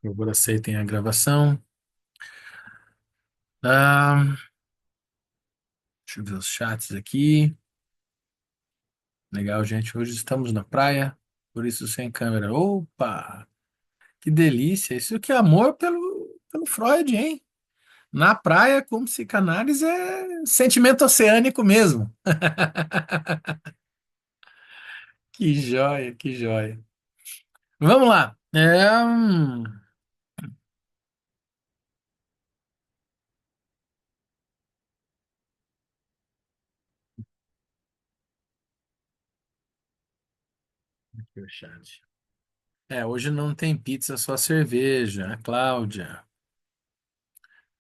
Por favor, aceitem a gravação. Ah, deixa eu ver os chats aqui. Legal, gente. Hoje estamos na praia, por isso sem câmera. Opa, que delícia. Isso que é amor pelo Freud, hein? Na praia, com psicanálise, é sentimento oceânico mesmo. Que joia, que joia. Vamos lá. Aqui o chat. Hoje não tem pizza, só cerveja. A Cláudia.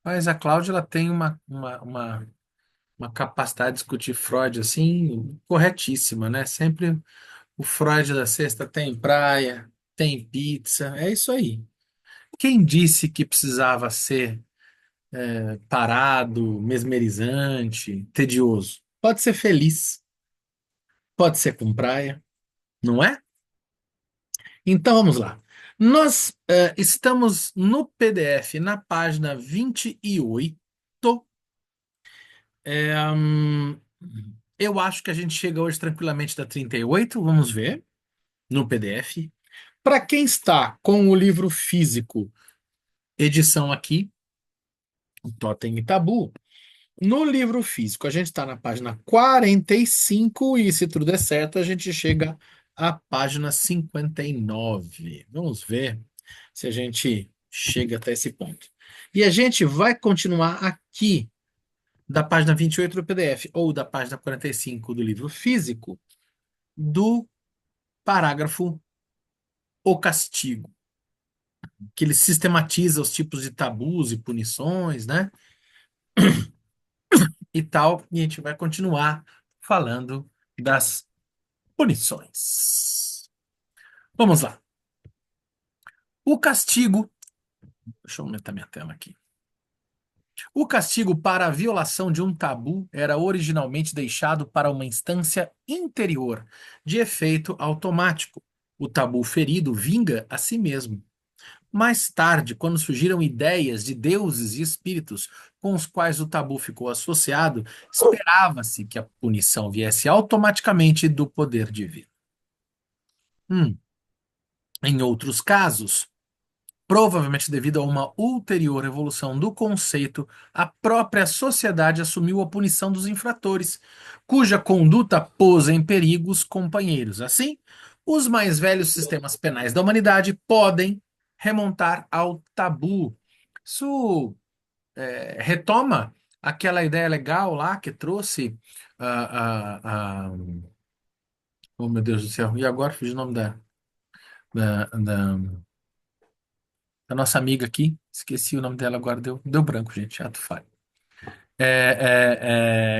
Mas a Cláudia, ela tem uma capacidade de discutir Freud assim corretíssima, né? Sempre o Freud da sexta tem praia, tem pizza, é isso aí. Quem disse que precisava ser parado, mesmerizante, tedioso? Pode ser feliz, pode ser com praia, não é? Então vamos lá. Nós estamos no PDF na página 28. É, hum, eu acho que a gente chega hoje tranquilamente da 38. Vamos ver no PDF. Para quem está com o livro físico, edição aqui, o Totem e Tabu, no livro físico a gente está na página 45 e se tudo der certo a gente chega à página 59. Vamos ver se a gente chega até esse ponto. E a gente vai continuar aqui da página 28 do PDF ou da página 45 do livro físico do parágrafo O Castigo, que ele sistematiza os tipos de tabus e punições, né? E tal, e a gente vai continuar falando das punições. Vamos lá. O castigo, deixa eu aumentar minha tela aqui. O castigo para a violação de um tabu era originalmente deixado para uma instância interior, de efeito automático. O tabu ferido vinga a si mesmo. Mais tarde, quando surgiram ideias de deuses e espíritos com os quais o tabu ficou associado, esperava-se que a punição viesse automaticamente do poder divino. Hum. Em outros casos, provavelmente devido a uma ulterior evolução do conceito, a própria sociedade assumiu a punição dos infratores, cuja conduta pôs em perigo os companheiros. Assim, os mais velhos sistemas penais da humanidade podem remontar ao tabu. Isso retoma aquela ideia legal lá que trouxe oh meu Deus do céu, e agora fugiu o nome da, da, da nossa amiga aqui, esqueci o nome dela agora, deu branco, gente, ato falho.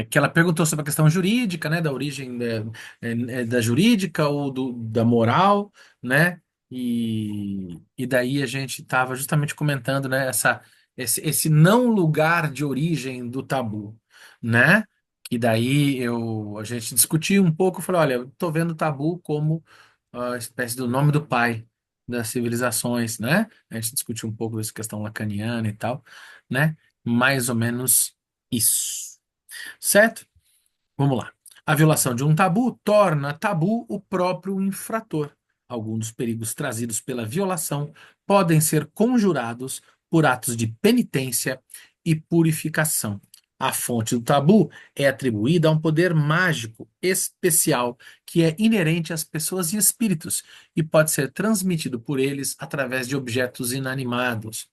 Que ela perguntou sobre a questão jurídica, né, da origem da jurídica ou da moral, né, e daí a gente estava justamente comentando, né, esse não lugar de origem do tabu, né, que daí a gente discutiu um pouco, eu falei, olha, eu tô vendo o tabu como a espécie do nome do pai das civilizações, né, a gente discutiu um pouco dessa questão lacaniana e tal, né, mais ou menos isso. Certo? Vamos lá. A violação de um tabu torna tabu o próprio infrator. Alguns dos perigos trazidos pela violação podem ser conjurados por atos de penitência e purificação. A fonte do tabu é atribuída a um poder mágico especial que é inerente às pessoas e espíritos e pode ser transmitido por eles através de objetos inanimados.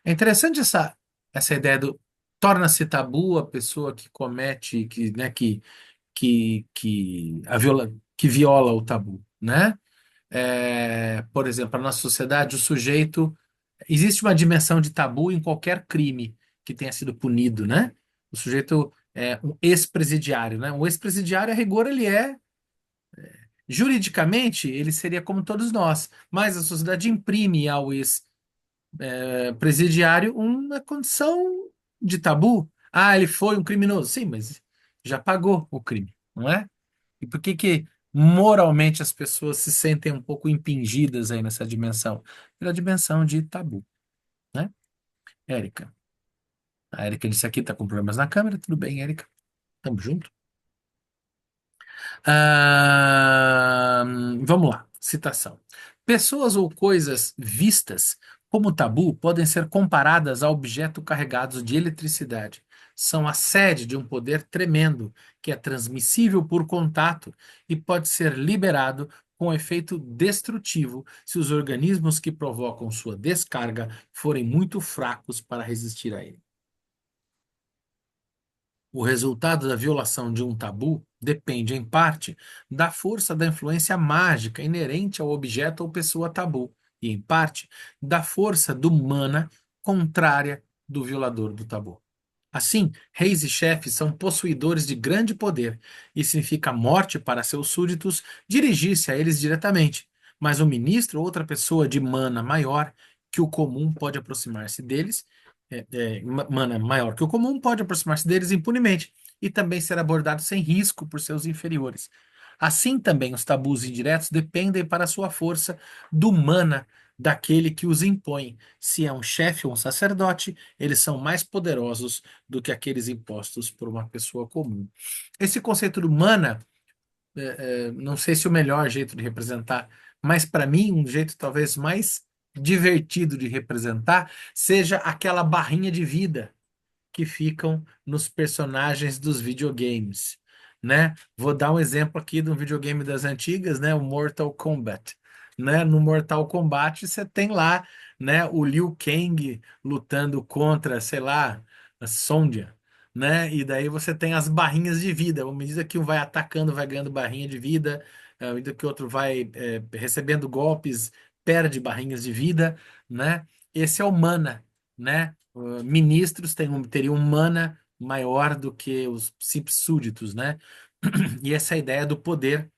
É interessante essa ideia do torna-se tabu a pessoa que comete, que viola o tabu, né? Por exemplo, na nossa sociedade, o sujeito existe uma dimensão de tabu em qualquer crime que tenha sido punido, né? O sujeito é um ex-presidiário, né? Um ex-presidiário, a rigor, ele é juridicamente, ele seria como todos nós, mas a sociedade imprime ao presidiário uma condição de tabu. Ah, ele foi um criminoso. Sim, mas já pagou o crime, não é? E por que que Moralmente, as pessoas se sentem um pouco impingidas aí nessa dimensão, pela dimensão de tabu, né? Érica. A Érica disse aqui, tá com problemas na câmera. Tudo bem, Érica? Tamo junto. Ah, vamos lá. Citação. Pessoas ou coisas vistas como tabu podem ser comparadas a objetos carregados de eletricidade. São a sede de um poder tremendo que é transmissível por contato e pode ser liberado com efeito destrutivo se os organismos que provocam sua descarga forem muito fracos para resistir a ele. O resultado da violação de um tabu depende, em parte, da força da influência mágica inerente ao objeto ou pessoa tabu, e, em parte, da força do mana contrária do violador do tabu. Assim, reis e chefes são possuidores de grande poder, e significa morte para seus súditos dirigir-se a eles diretamente. Mas um ministro ou outra pessoa de mana maior que o comum pode aproximar-se deles, mana maior que o comum pode aproximar-se deles impunemente e também ser abordado sem risco por seus inferiores. Assim também os tabus indiretos dependem para sua força do mana daquele que os impõe. Se é um chefe ou um sacerdote, eles são mais poderosos do que aqueles impostos por uma pessoa comum. Esse conceito do mana, não sei se é o melhor jeito de representar, mas para mim, um jeito talvez mais divertido de representar seja aquela barrinha de vida que ficam nos personagens dos videogames, né? Vou dar um exemplo aqui de um videogame das antigas, né? O Mortal Kombat, né? No Mortal Kombat você tem lá, né? O Liu Kang lutando contra, sei lá, a Sonya, né? E daí você tem as barrinhas de vida. À medida que um vai atacando, vai ganhando barrinha de vida, à medida que o outro vai recebendo golpes, perde barrinhas de vida, né? Esse é o mana, né? Ministros teriam um mana maior do que os simples súditos, né? E essa é a ideia do poder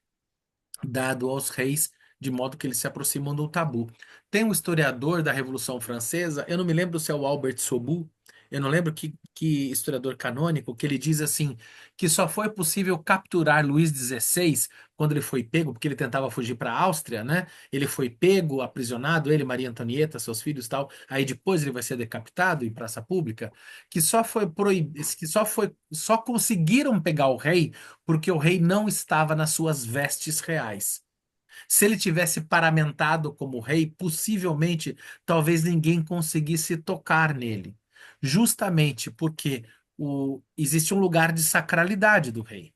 dado aos reis, de modo que eles se aproximam do tabu. Tem um historiador da Revolução Francesa, eu não me lembro se é o Albert Soubou, eu não lembro que historiador canônico, que ele diz assim, que só foi possível capturar Luís XVI quando ele foi pego, porque ele tentava fugir para a Áustria, né? Ele foi pego, aprisionado, ele, Maria Antonieta, seus filhos e tal, aí depois ele vai ser decapitado em praça pública, que só foi proibido, só conseguiram pegar o rei porque o rei não estava nas suas vestes reais. Se ele tivesse paramentado como rei, possivelmente talvez ninguém conseguisse tocar nele, justamente porque existe um lugar de sacralidade do rei,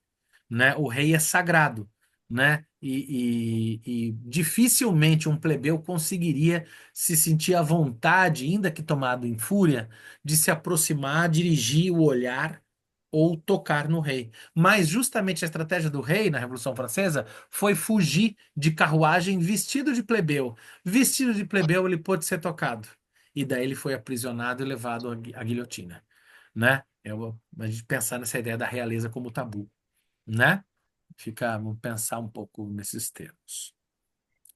né? O rei é sagrado, né? E dificilmente um plebeu conseguiria se sentir à vontade, ainda que tomado em fúria, de se aproximar, dirigir o olhar ou tocar no rei. Mas justamente a estratégia do rei na Revolução Francesa foi fugir de carruagem vestido de plebeu. Vestido de plebeu, ele pôde ser tocado. E daí ele foi aprisionado e levado à guilhotina, né? A gente pensar nessa ideia da realeza como tabu, né? Vamos pensar um pouco nesses termos.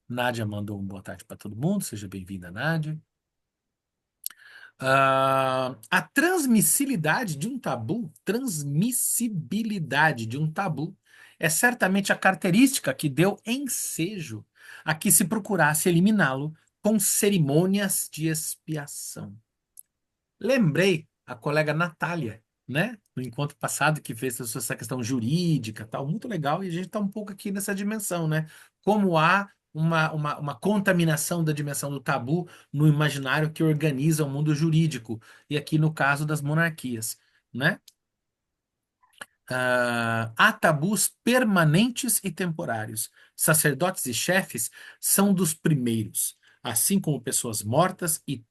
Nádia mandou um boa tarde para todo mundo. Seja bem-vinda, Nádia. A transmissibilidade de um tabu é certamente a característica que deu ensejo a que se procurasse eliminá-lo com cerimônias de expiação. Lembrei a colega Natália, né, no encontro passado, que fez essa questão jurídica, tal, muito legal, e a gente está um pouco aqui nessa dimensão, né? Como há uma contaminação da dimensão do tabu no imaginário que organiza o mundo jurídico, e aqui no caso das monarquias, né? Há tabus permanentes e temporários. Sacerdotes e chefes são dos primeiros, assim como pessoas mortas e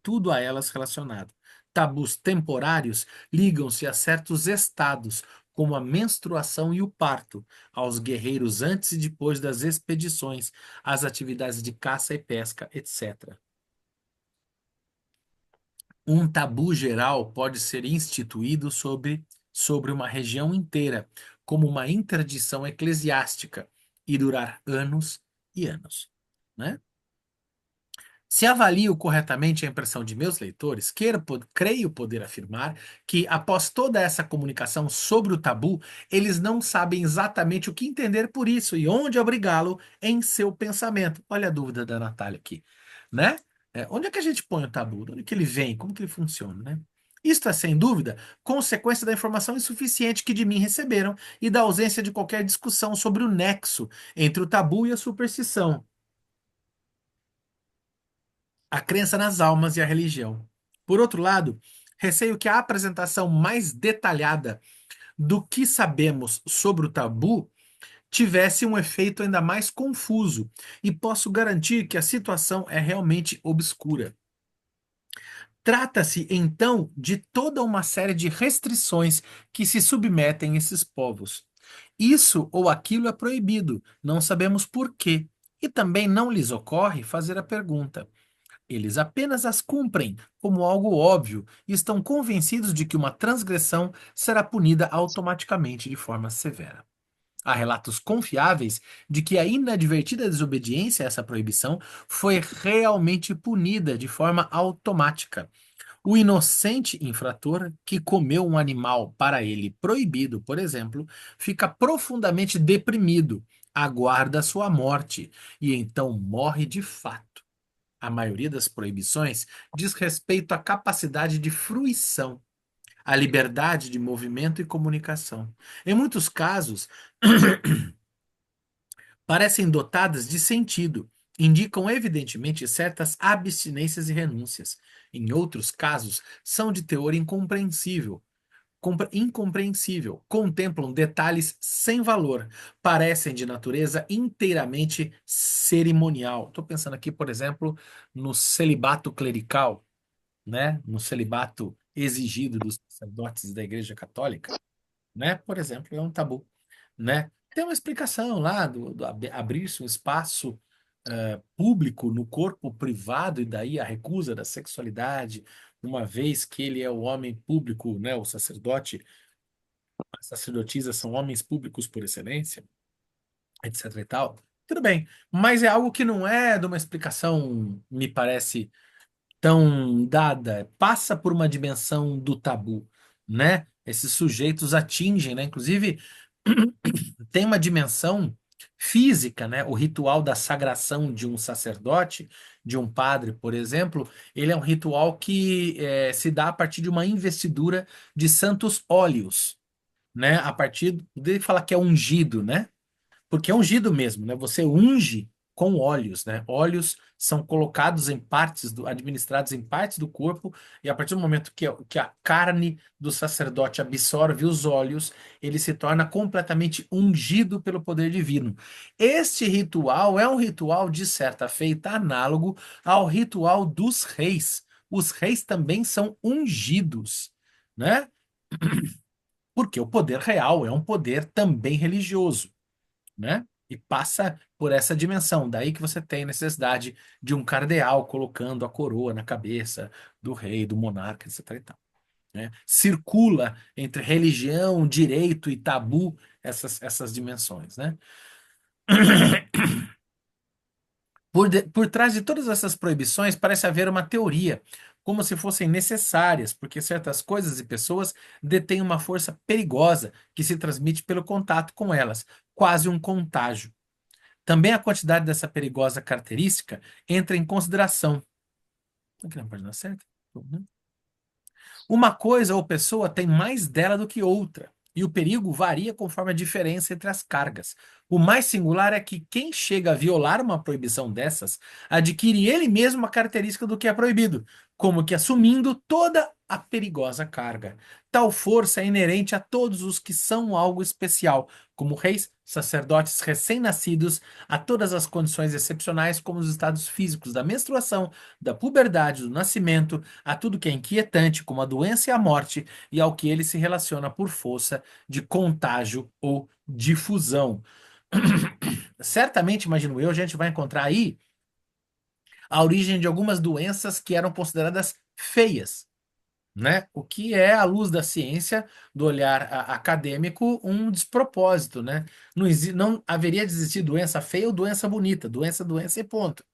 tudo a elas relacionado. Tabus temporários ligam-se a certos estados, como a menstruação e o parto, aos guerreiros antes e depois das expedições, às atividades de caça e pesca, etc. Um tabu geral pode ser instituído sobre uma região inteira, como uma interdição eclesiástica, e durar anos e anos, né? Se avalio corretamente a impressão de meus leitores, creio poder afirmar que, após toda essa comunicação sobre o tabu, eles não sabem exatamente o que entender por isso e onde abrigá-lo em seu pensamento. Olha a dúvida da Natália aqui, né? Onde é que a gente põe o tabu? De onde que ele vem? Como que ele funciona, né? Isto é, sem dúvida, consequência da informação insuficiente que de mim receberam e da ausência de qualquer discussão sobre o nexo entre o tabu e a superstição, a crença nas almas e a religião. Por outro lado, receio que a apresentação mais detalhada do que sabemos sobre o tabu tivesse um efeito ainda mais confuso, e posso garantir que a situação é realmente obscura. Trata-se, então, de toda uma série de restrições que se submetem a esses povos. Isso ou aquilo é proibido, não sabemos por quê, e também não lhes ocorre fazer a pergunta. Eles apenas as cumprem como algo óbvio e estão convencidos de que uma transgressão será punida automaticamente de forma severa. Há relatos confiáveis de que a inadvertida desobediência a essa proibição foi realmente punida de forma automática. O inocente infrator que comeu um animal para ele proibido, por exemplo, fica profundamente deprimido, aguarda sua morte e então morre de fato. A maioria das proibições diz respeito à capacidade de fruição, à liberdade de movimento e comunicação. Em muitos casos, parecem dotadas de sentido, indicam evidentemente certas abstinências e renúncias. Em outros casos, são de teor incompreensível, contemplam detalhes sem valor, parecem de natureza inteiramente cerimonial. Estou pensando aqui, por exemplo, no celibato clerical, né? No celibato exigido dos sacerdotes da Igreja Católica, né? Por exemplo, é um tabu, né? Tem uma explicação lá do abrir-se um espaço público no corpo privado e daí a recusa da sexualidade, uma vez que ele é o homem público, né? O sacerdote, as sacerdotisas são homens públicos por excelência, etc e tal. Tudo bem, mas é algo que não é de uma explicação, me parece, tão dada, passa por uma dimensão do tabu, né? Esses sujeitos atingem, né? Inclusive, tem uma dimensão física, né? O ritual da sagração de um sacerdote, de um padre, por exemplo, ele é um ritual que se dá a partir de uma investidura de santos óleos, né? A partir de falar que é ungido, né? Porque é ungido mesmo, né? Você unge com óleos, né? Óleos são colocados em partes administrados em partes do corpo, e a partir do momento que a carne do sacerdote absorve os óleos, ele se torna completamente ungido pelo poder divino. Este ritual é um ritual de certa feita análogo ao ritual dos reis. Os reis também são ungidos, né? Porque o poder real é um poder também religioso, né? E passa por essa dimensão. Daí que você tem necessidade de um cardeal colocando a coroa na cabeça do rei, do monarca, etc. e tal, né? Circula entre religião, direito e tabu essas dimensões, né? Por trás de todas essas proibições parece haver uma teoria, como se fossem necessárias, porque certas coisas e pessoas detêm uma força perigosa que se transmite pelo contato com elas, quase um contágio. Também a quantidade dessa perigosa característica entra em consideração. Aqui na página certa? Né? Uma coisa ou pessoa tem mais dela do que outra, e o perigo varia conforme a diferença entre as cargas. O mais singular é que quem chega a violar uma proibição dessas adquire ele mesmo uma característica do que é proibido, como que assumindo toda a perigosa carga. Tal força é inerente a todos os que são algo especial, como reis, sacerdotes recém-nascidos, a todas as condições excepcionais, como os estados físicos da menstruação, da puberdade, do nascimento, a tudo que é inquietante, como a doença e a morte, e ao que ele se relaciona por força de contágio ou difusão. Certamente, imagino eu, a gente vai encontrar aí a origem de algumas doenças que eram consideradas feias, né? O que é, à luz da ciência, do olhar acadêmico, um despropósito, né? Não haveria de existir doença feia ou doença bonita, doença, doença e ponto.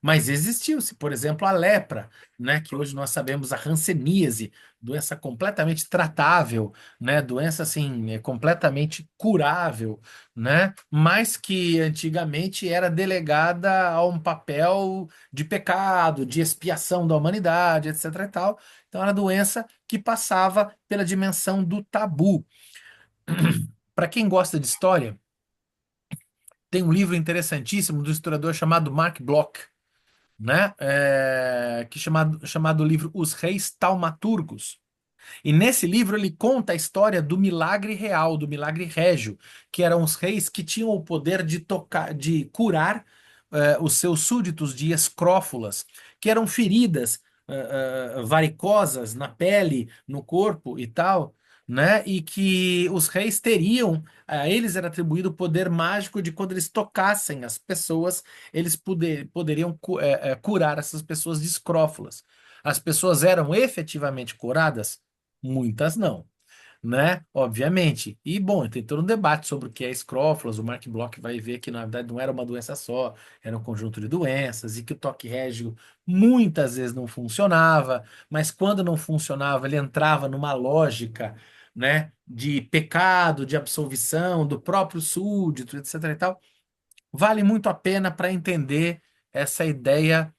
Mas existiu-se, por exemplo, a lepra, né, que hoje nós sabemos a hanseníase, doença completamente tratável, né, doença assim, completamente curável, né, mas que antigamente era delegada a um papel de pecado, de expiação da humanidade, etc. e tal. Então era doença que passava pela dimensão do tabu. Para quem gosta de história, tem um livro interessantíssimo do historiador chamado Mark Bloch, né? Que chamado livro Os Reis Taumaturgos. E nesse livro ele conta a história do milagre real, do milagre régio, que eram os reis que tinham o poder de tocar, de curar os seus súditos de escrófulas, que eram feridas varicosas na pele, no corpo e tal, né? E que os reis teriam, a eles era atribuído o poder mágico de quando eles tocassem as pessoas, eles poderiam curar essas pessoas de escrófulas. As pessoas eram efetivamente curadas? Muitas não, né? Obviamente. E, bom, tem todo um debate sobre o que é escrófulas. O Mark Bloch vai ver que, na verdade, não era uma doença só, era um conjunto de doenças e que o toque régio muitas vezes não funcionava, mas quando não funcionava, ele entrava numa lógica, né, de pecado, de absolvição do próprio súdito, etc. e tal. Vale muito a pena para entender essa ideia.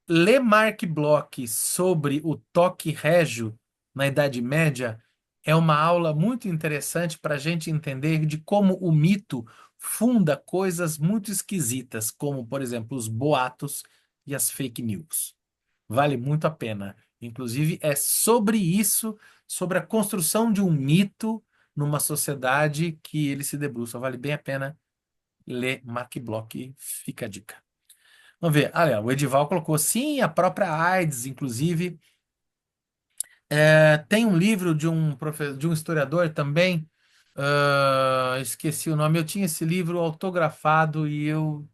Ler Mark Bloch sobre o toque régio na Idade Média é uma aula muito interessante para a gente entender de como o mito funda coisas muito esquisitas, como, por exemplo, os boatos e as fake news. Vale muito a pena. Inclusive, é sobre isso, sobre a construção de um mito numa sociedade que ele se debruça. Vale bem a pena ler Mark Bloch. Fica a dica. Vamos ver. Olha, o Edival colocou, sim, a própria AIDS, inclusive. Tem um livro de um historiador também, esqueci o nome. Eu tinha esse livro autografado e eu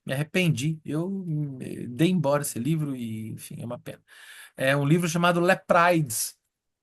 me arrependi. Eu dei embora esse livro e, enfim, é uma pena. É um livro chamado Leprides,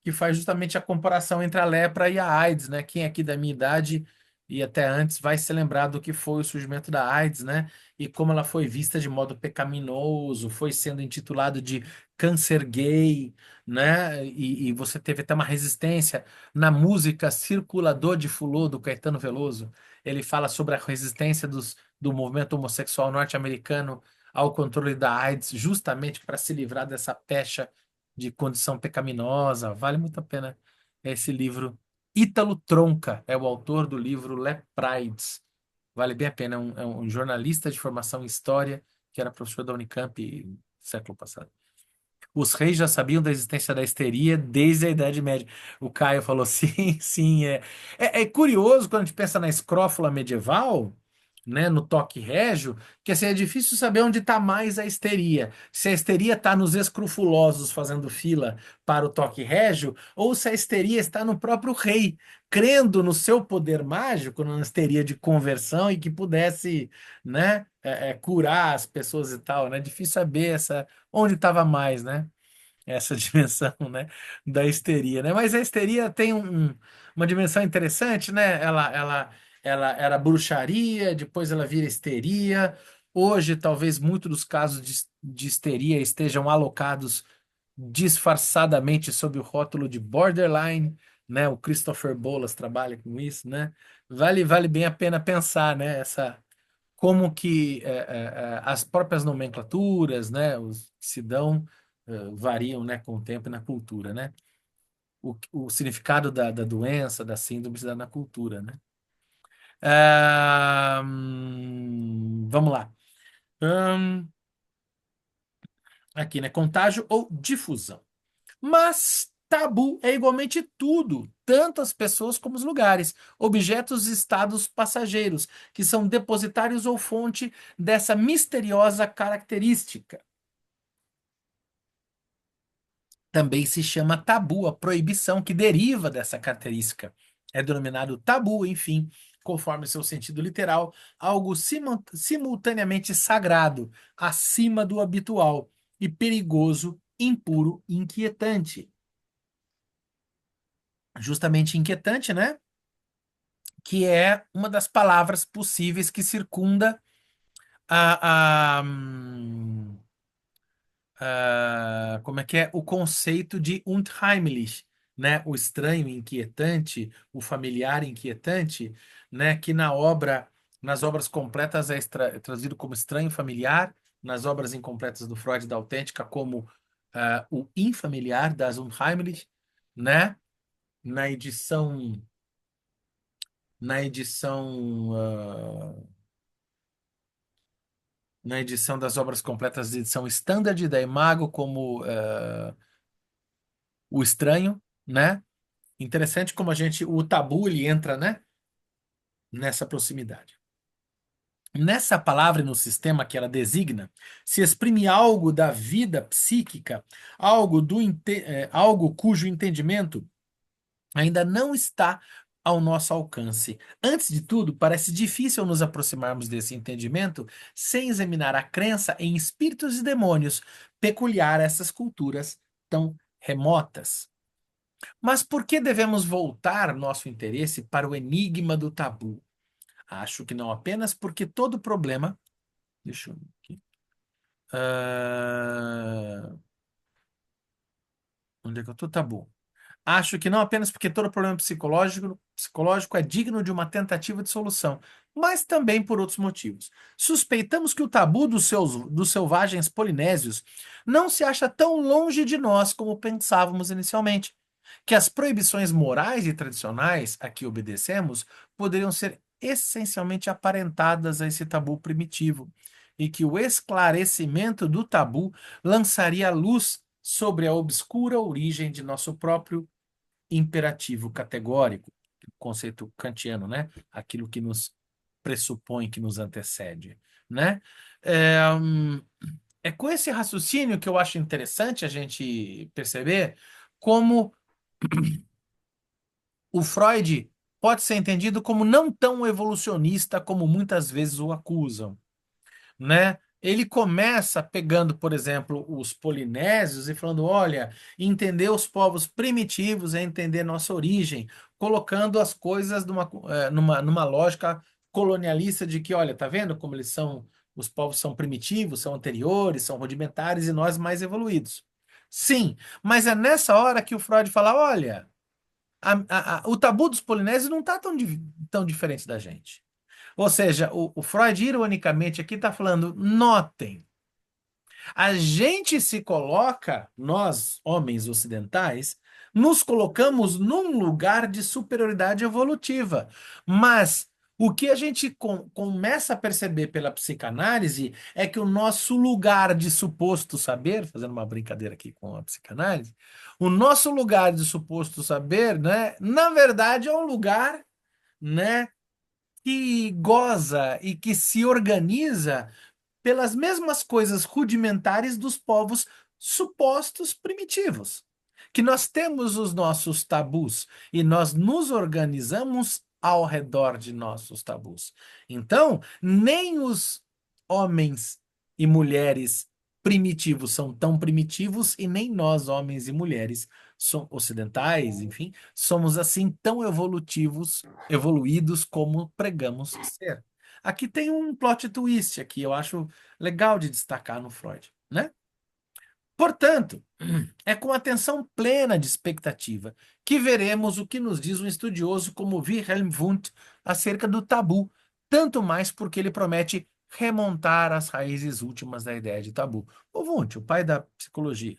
que faz justamente a comparação entre a lepra e a AIDS, né? Quem aqui da minha idade e até antes vai se lembrar do que foi o surgimento da AIDS, né? E como ela foi vista de modo pecaminoso, foi sendo intitulado de câncer gay, né? E você teve até uma resistência na música Circulador de Fulô, do Caetano Veloso. Ele fala sobre a resistência do movimento homossexual norte-americano ao controle da AIDS, justamente para se livrar dessa pecha de condição pecaminosa. Vale muito a pena esse livro. Ítalo Tronca é o autor do livro Leprides. Vale bem a pena. É um jornalista de formação em história que era professor da Unicamp no século passado. Os reis já sabiam da existência da histeria desde a Idade Média. O Caio falou: sim, sim. É curioso quando a gente pensa na escrófula medieval, né, no toque régio, que assim, é difícil saber onde está mais a histeria. Se a histeria está nos escrufulosos fazendo fila para o toque régio, ou se a histeria está no próprio rei, crendo no seu poder mágico, na histeria de conversão e que pudesse, né, curar as pessoas e tal, né? Difícil saber onde estava mais, né? Essa dimensão, né, da histeria, né? Mas a histeria tem uma dimensão interessante, né? Ela era bruxaria, depois ela vira histeria. Hoje, talvez muitos dos casos de histeria estejam alocados disfarçadamente sob o rótulo de borderline, né? O Christopher Bolas trabalha com isso, né? Vale bem a pena pensar, né? Como que as próprias nomenclaturas, né, os que se dão, variam, né, com o tempo e na cultura, né? O significado da doença, da síndrome se dá na cultura, né? Vamos lá. Hum, aqui, né? Contágio ou difusão. Mas tabu é igualmente tudo, tanto as pessoas como os lugares, objetos e estados passageiros, que são depositários ou fonte dessa misteriosa característica. Também se chama tabu, a proibição que deriva dessa característica. É denominado tabu, enfim, conforme seu sentido literal, algo simultaneamente sagrado, acima do habitual, e perigoso, impuro e inquietante. Justamente inquietante, né? Que é uma das palavras possíveis que circunda a, a, como é que é? O conceito de unheimlich, né? O estranho, inquietante, o familiar inquietante, né? Que nas obras completas é traduzido como estranho familiar, nas obras incompletas do Freud da Autêntica como o infamiliar, das unheimlich, né? Na edição, na edição, na edição das obras completas de edição standard da Imago como o estranho, né? Interessante como o tabu, ele entra, né, nessa proximidade. Nessa palavra e no sistema que ela designa, se exprime algo da vida psíquica, algo cujo entendimento ainda não está ao nosso alcance. Antes de tudo, parece difícil nos aproximarmos desse entendimento sem examinar a crença em espíritos e demônios peculiar a essas culturas tão remotas. Mas por que devemos voltar nosso interesse para o enigma do tabu? Acho que não apenas porque todo problema. Deixa eu ver aqui. Onde é que eu tô? Tabu. Acho que não apenas porque todo problema psicológico é digno de uma tentativa de solução, mas também por outros motivos. Suspeitamos que o tabu dos selvagens polinésios não se acha tão longe de nós como pensávamos inicialmente, que as proibições morais e tradicionais a que obedecemos poderiam ser essencialmente aparentadas a esse tabu primitivo, e que o esclarecimento do tabu lançaria luz sobre a obscura origem de nosso próprio imperativo categórico, conceito kantiano, né? Aquilo que nos pressupõe, que nos antecede, né? É, é com esse raciocínio que eu acho interessante a gente perceber como o Freud pode ser entendido como não tão evolucionista como muitas vezes o acusam, né? Ele começa pegando, por exemplo, os polinésios e falando: olha, entender os povos primitivos é entender nossa origem, colocando as coisas numa lógica colonialista de que, olha, tá vendo como os povos são primitivos, são anteriores, são rudimentares e nós mais evoluídos. Sim, mas é nessa hora que o Freud fala: olha, o tabu dos polinésios não está tão diferente da gente. Ou seja, o Freud, ironicamente, aqui está falando: notem, a gente se coloca, nós, homens ocidentais, nos colocamos num lugar de superioridade evolutiva. Mas o que a gente começa a perceber pela psicanálise é que o nosso lugar de suposto saber, fazendo uma brincadeira aqui com a psicanálise, o nosso lugar de suposto saber, né, na verdade é um lugar, né, que goza e que se organiza pelas mesmas coisas rudimentares dos povos supostos primitivos. Que nós temos os nossos tabus e nós nos organizamos ao redor de nossos tabus. Então, nem os homens e mulheres primitivos são tão primitivos e nem nós, homens e mulheres ocidentais, enfim, somos assim tão evoluídos como pregamos ser. Aqui tem um plot twist aqui, eu acho legal de destacar no Freud, né? Portanto, é com atenção plena de expectativa que veremos o que nos diz um estudioso como Wilhelm Wundt acerca do tabu, tanto mais porque ele promete remontar às raízes últimas da ideia de tabu. O Wundt, o pai da psicologia.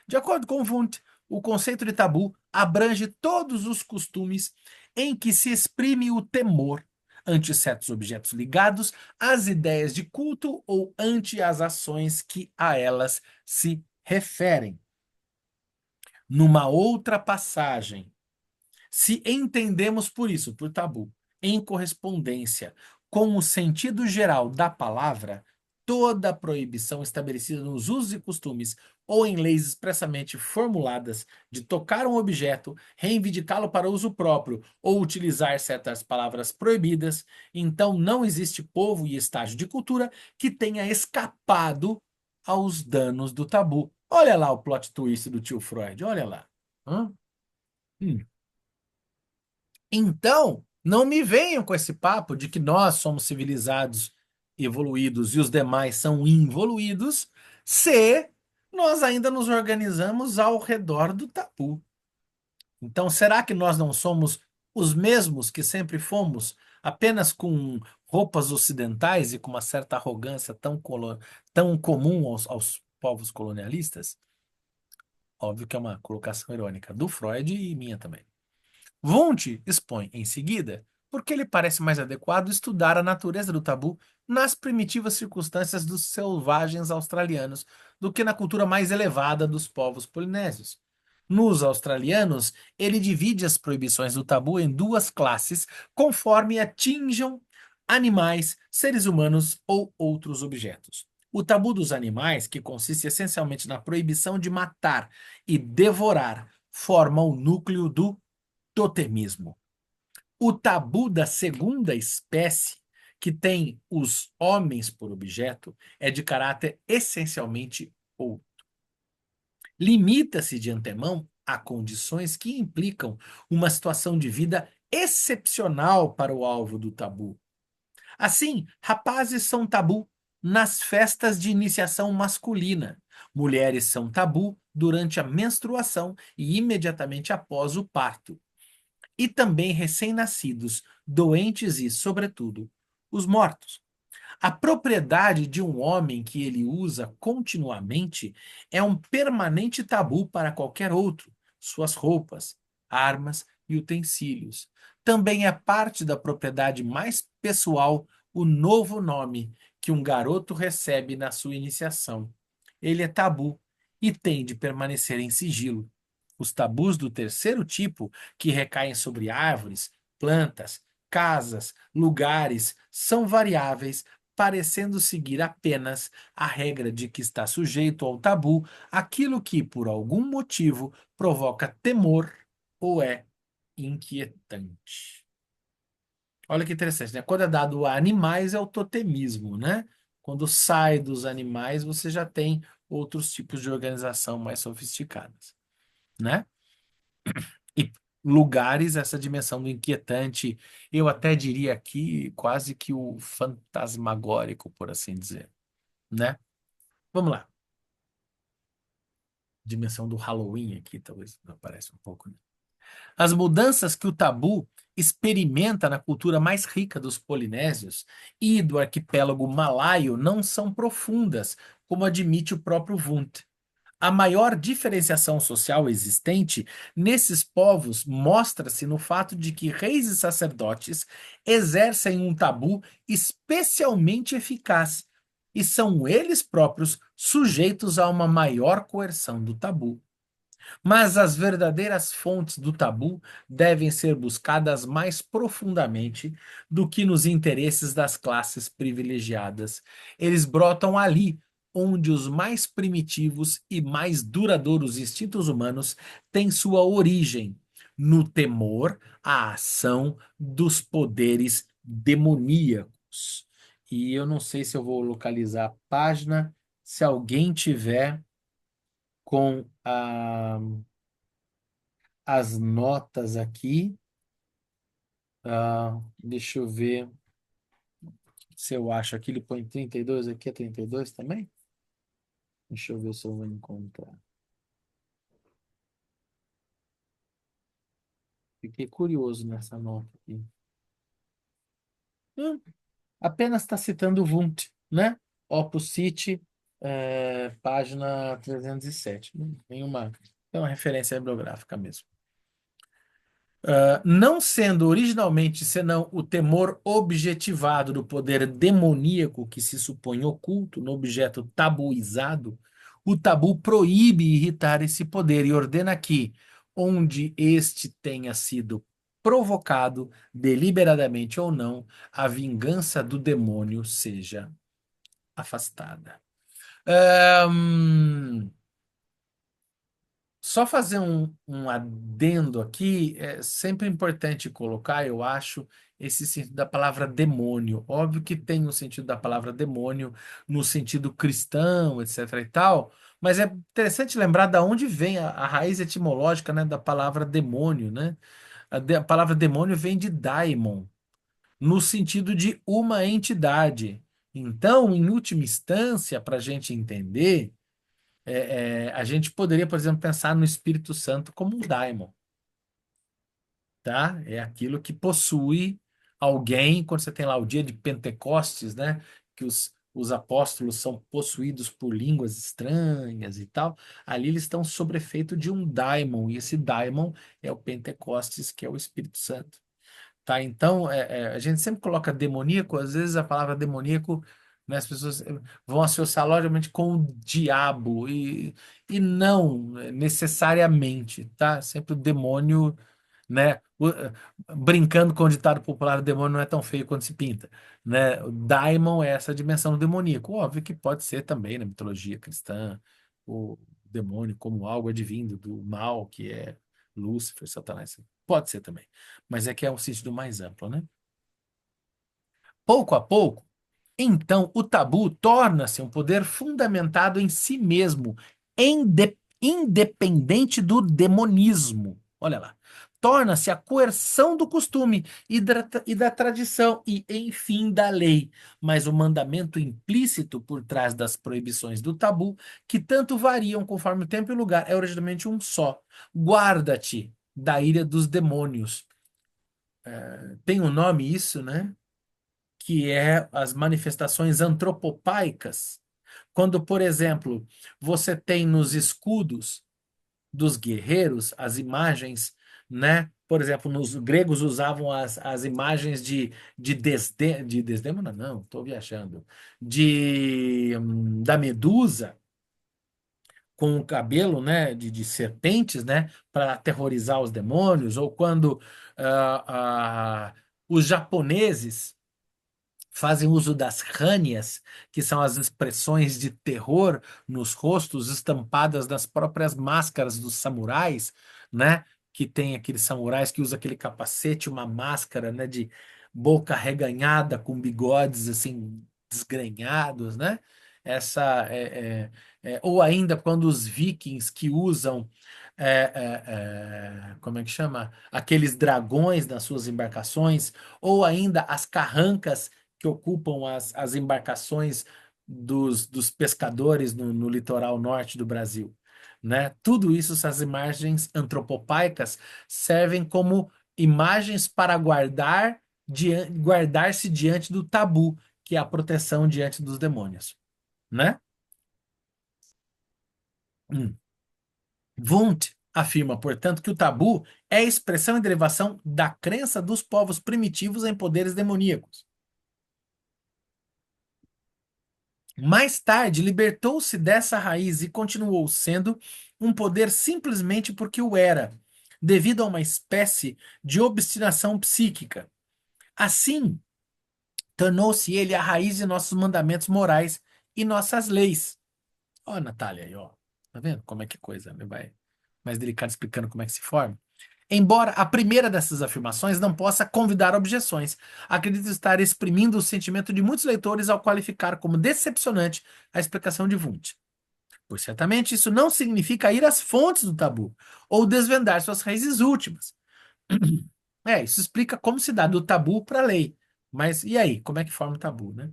De acordo com Wundt, o conceito de tabu abrange todos os costumes em que se exprime o temor ante certos objetos ligados às ideias de culto ou ante as ações que a elas se referem. Numa outra passagem, se entendemos por isso, por tabu, em correspondência com o sentido geral da palavra, toda proibição estabelecida nos usos e costumes ou em leis expressamente formuladas de tocar um objeto, reivindicá-lo para uso próprio ou utilizar certas palavras proibidas, então não existe povo e estágio de cultura que tenha escapado aos danos do tabu. Olha lá o plot twist do tio Freud, olha lá. Hã? Hum. Então, não me venham com esse papo de que nós somos civilizados evoluídos e os demais são involuídos, se nós ainda nos organizamos ao redor do tabu. Então, será que nós não somos os mesmos que sempre fomos, apenas com roupas ocidentais e com uma certa arrogância tão comum aos povos colonialistas? Óbvio que é uma colocação irônica do Freud e minha também. Wundt expõe em seguida porque ele parece mais adequado estudar a natureza do tabu nas primitivas circunstâncias dos selvagens australianos do que na cultura mais elevada dos povos polinésios. Nos australianos, ele divide as proibições do tabu em duas classes, conforme atinjam animais, seres humanos ou outros objetos. O tabu dos animais, que consiste essencialmente na proibição de matar e devorar, forma o núcleo do totemismo. O tabu da segunda espécie, que tem os homens por objeto, é de caráter essencialmente outro. Limita-se de antemão a condições que implicam uma situação de vida excepcional para o alvo do tabu. Assim, rapazes são tabu nas festas de iniciação masculina. Mulheres são tabu durante a menstruação e imediatamente após o parto. E também recém-nascidos, doentes e, sobretudo, os mortos. A propriedade de um homem que ele usa continuamente é um permanente tabu para qualquer outro. Suas roupas, armas e utensílios. Também é parte da propriedade mais pessoal o novo nome que um garoto recebe na sua iniciação. Ele é tabu e tem de permanecer em sigilo. Os tabus do terceiro tipo, que recaem sobre árvores, plantas, casas, lugares, são variáveis, parecendo seguir apenas a regra de que está sujeito ao tabu aquilo que, por algum motivo, provoca temor ou é inquietante. Olha que interessante, né? Quando é dado a animais, é o totemismo, né? Quando sai dos animais, você já tem outros tipos de organização mais sofisticadas, né? E lugares, essa dimensão do inquietante, eu até diria aqui quase que o fantasmagórico, por assim dizer, né? Vamos lá. Dimensão do Halloween aqui, talvez apareça um pouco, né? As mudanças que o tabu experimenta na cultura mais rica dos polinésios e do arquipélago malaio não são profundas, como admite o próprio Wundt. A maior diferenciação social existente nesses povos mostra-se no fato de que reis e sacerdotes exercem um tabu especialmente eficaz e são eles próprios sujeitos a uma maior coerção do tabu. Mas as verdadeiras fontes do tabu devem ser buscadas mais profundamente do que nos interesses das classes privilegiadas. Eles brotam ali, onde os mais primitivos e mais duradouros instintos humanos têm sua origem, no temor à ação dos poderes demoníacos. E eu não sei se eu vou localizar a página, se alguém tiver com as notas aqui. Deixa eu ver se eu acho aqui. Ele põe 32 aqui, é 32 também? Deixa eu ver se eu vou encontrar. Fiquei curioso nessa nota aqui. Hum, apenas está citando o Wundt, né? Opus City, página 307. Nenhuma, é uma referência bibliográfica mesmo. Não sendo originalmente senão o temor objetivado do poder demoníaco que se supõe oculto no objeto tabuizado, o tabu proíbe irritar esse poder e ordena que, onde este tenha sido provocado, deliberadamente ou não, a vingança do demônio seja afastada. Ahn, Só fazer um adendo aqui, é sempre importante colocar, eu acho, esse sentido da palavra demônio. Óbvio que tem o sentido da palavra demônio no sentido cristão, etc e tal, mas é interessante lembrar da onde vem a raiz etimológica, né, da palavra demônio, né? A palavra demônio vem de daimon, no sentido de uma entidade. Então, em última instância, para a gente entender, a gente poderia, por exemplo, pensar no Espírito Santo como um daimon, tá? É aquilo que possui alguém, quando você tem lá o dia de Pentecostes, né? Que os apóstolos são possuídos por línguas estranhas e tal. Ali eles estão sob efeito de um daimon, e esse daimon é o Pentecostes, que é o Espírito Santo. Tá? Então, a gente sempre coloca demoníaco, às vezes a palavra demoníaco, né, as pessoas vão associar logicamente com o diabo, e não necessariamente, tá? Sempre o demônio, né? Brincando com o ditado popular, o demônio não é tão feio quanto se pinta, né? O daimon é essa dimensão do demoníaco. Óbvio que pode ser também na mitologia cristã, o demônio como algo advindo do mal, que é Lúcifer, Satanás. Pode ser também, mas é que é um sentido mais amplo, né? Pouco a pouco, então, o tabu torna-se um poder fundamentado em si mesmo, independente do demonismo. Olha lá. Torna-se a coerção do costume e da tradição e, enfim, da lei. Mas o mandamento implícito por trás das proibições do tabu, que tanto variam conforme o tempo e o lugar, é originalmente um só. Guarda-te da ira dos demônios. Tem um nome isso, né? Que é as manifestações antropopaicas. Quando, por exemplo, você tem nos escudos dos guerreiros as imagens, né? Por exemplo, nos gregos usavam as imagens de Desdémona, não, estou viajando, da Medusa com o cabelo, né, de serpentes, né, para aterrorizar os demônios, ou quando os japoneses fazem uso das rânias, que são as expressões de terror nos rostos estampadas nas próprias máscaras dos samurais, né? Que tem aqueles samurais que usam aquele capacete, uma máscara, né, de boca reganhada com bigodes assim desgrenhados, né? Essa ou ainda quando os vikings que usam como é que chama? Aqueles dragões nas suas embarcações, ou ainda as carrancas que ocupam as embarcações dos pescadores no litoral norte do Brasil, né? Tudo isso, essas imagens antropopaicas, servem como imagens para guardar-se diante do tabu, que é a proteção diante dos demônios, né? Hum. Wundt afirma, portanto, que o tabu é a expressão e derivação da crença dos povos primitivos em poderes demoníacos. Mais tarde, libertou-se dessa raiz e continuou sendo um poder simplesmente porque o era, devido a uma espécie de obstinação psíquica. Assim, tornou-se ele a raiz de nossos mandamentos morais e nossas leis. Ó, Natália aí, ó. Tá vendo como é que coisa, né? Vai mais delicado explicando como é que se forma. Embora a primeira dessas afirmações não possa convidar objeções, acredito estar exprimindo o sentimento de muitos leitores ao qualificar como decepcionante a explicação de Wundt. Pois certamente isso não significa ir às fontes do tabu ou desvendar suas raízes últimas. Isso explica como se dá do tabu para a lei. Mas e aí, como é que forma o tabu, né?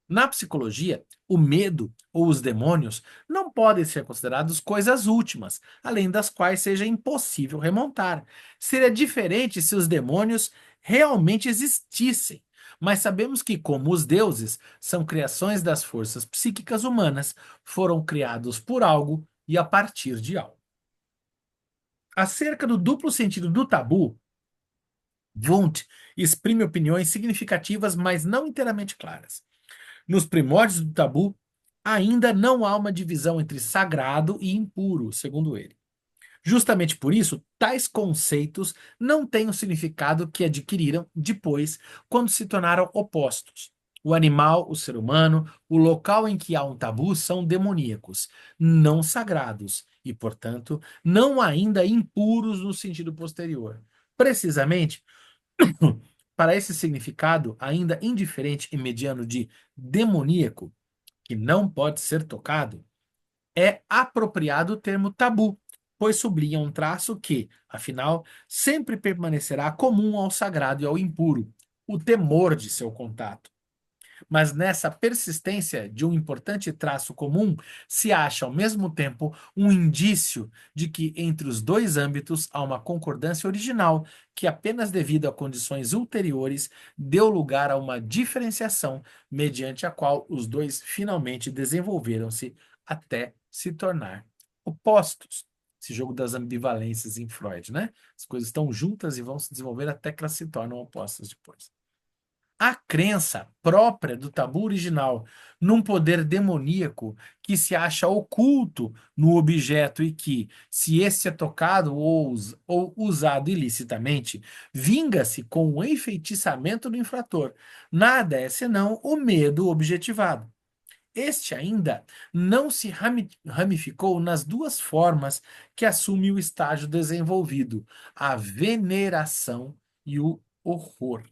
Na psicologia, o medo ou os demônios não podem ser considerados coisas últimas, além das quais seja impossível remontar. Seria diferente se os demônios realmente existissem, mas sabemos que, como os deuses são criações das forças psíquicas humanas, foram criados por algo e a partir de algo. Acerca do duplo sentido do tabu, Wundt exprime opiniões significativas, mas não inteiramente claras. Nos primórdios do tabu, ainda não há uma divisão entre sagrado e impuro, segundo ele. Justamente por isso, tais conceitos não têm o significado que adquiriram depois, quando se tornaram opostos. O animal, o ser humano, o local em que há um tabu são demoníacos, não sagrados, e, portanto, não ainda impuros no sentido posterior. Precisamente, para esse significado, ainda indiferente e mediano de demoníaco, que não pode ser tocado, é apropriado o termo tabu, pois sublinha um traço que, afinal, sempre permanecerá comum ao sagrado e ao impuro, o temor de seu contato. Mas nessa persistência de um importante traço comum se acha, ao mesmo tempo, um indício de que entre os dois âmbitos há uma concordância original que, apenas devido a condições ulteriores, deu lugar a uma diferenciação mediante a qual os dois finalmente desenvolveram-se até se tornar opostos. Esse jogo das ambivalências em Freud, né? As coisas estão juntas e vão se desenvolver até que elas se tornam opostas depois. A crença própria do tabu original num poder demoníaco que se acha oculto no objeto e que, se esse é tocado ou usado ilicitamente, vinga-se com o enfeitiçamento do infrator. Nada é senão o medo objetivado. Este ainda não se ramificou nas duas formas que assume o estágio desenvolvido: a veneração e o horror,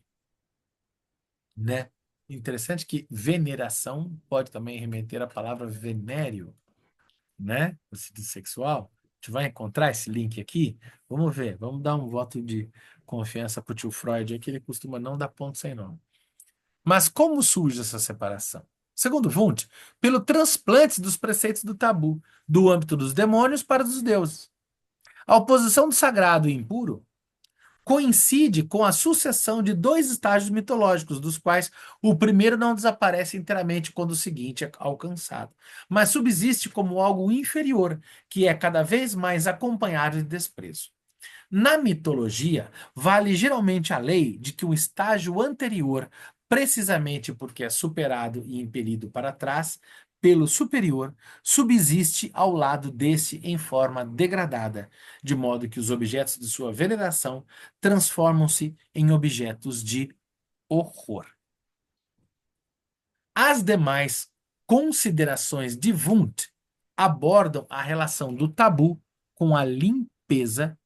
né? Interessante que veneração pode também remeter à palavra venério, né? No sentido sexual. A gente vai encontrar esse link aqui? Vamos ver, vamos dar um voto de confiança para o tio Freud, que ele costuma não dar ponto sem nó. Mas como surge essa separação? Segundo Wundt, pelo transplante dos preceitos do tabu, do âmbito dos demônios para os deuses. A oposição do sagrado e impuro coincide com a sucessão de dois estágios mitológicos, dos quais o primeiro não desaparece inteiramente quando o seguinte é alcançado, mas subsiste como algo inferior, que é cada vez mais acompanhado de desprezo. Na mitologia, vale geralmente a lei de que o estágio anterior, precisamente porque é superado e impelido para trás pelo superior, subsiste ao lado desse em forma degradada, de modo que os objetos de sua veneração transformam-se em objetos de horror. As demais considerações de Wundt abordam a relação do tabu com a limpeza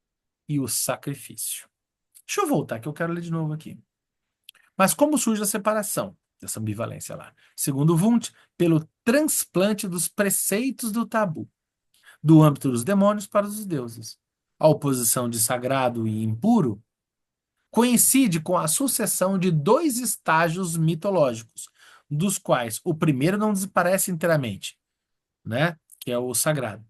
e o sacrifício. Deixa eu voltar que eu quero ler de novo aqui. Mas como surge a separação dessa ambivalência lá? Segundo Wundt, pelo transplante dos preceitos do tabu, do âmbito dos demônios para os deuses. A oposição de sagrado e impuro coincide com a sucessão de dois estágios mitológicos, dos quais o primeiro não desaparece inteiramente, né? Que é o sagrado.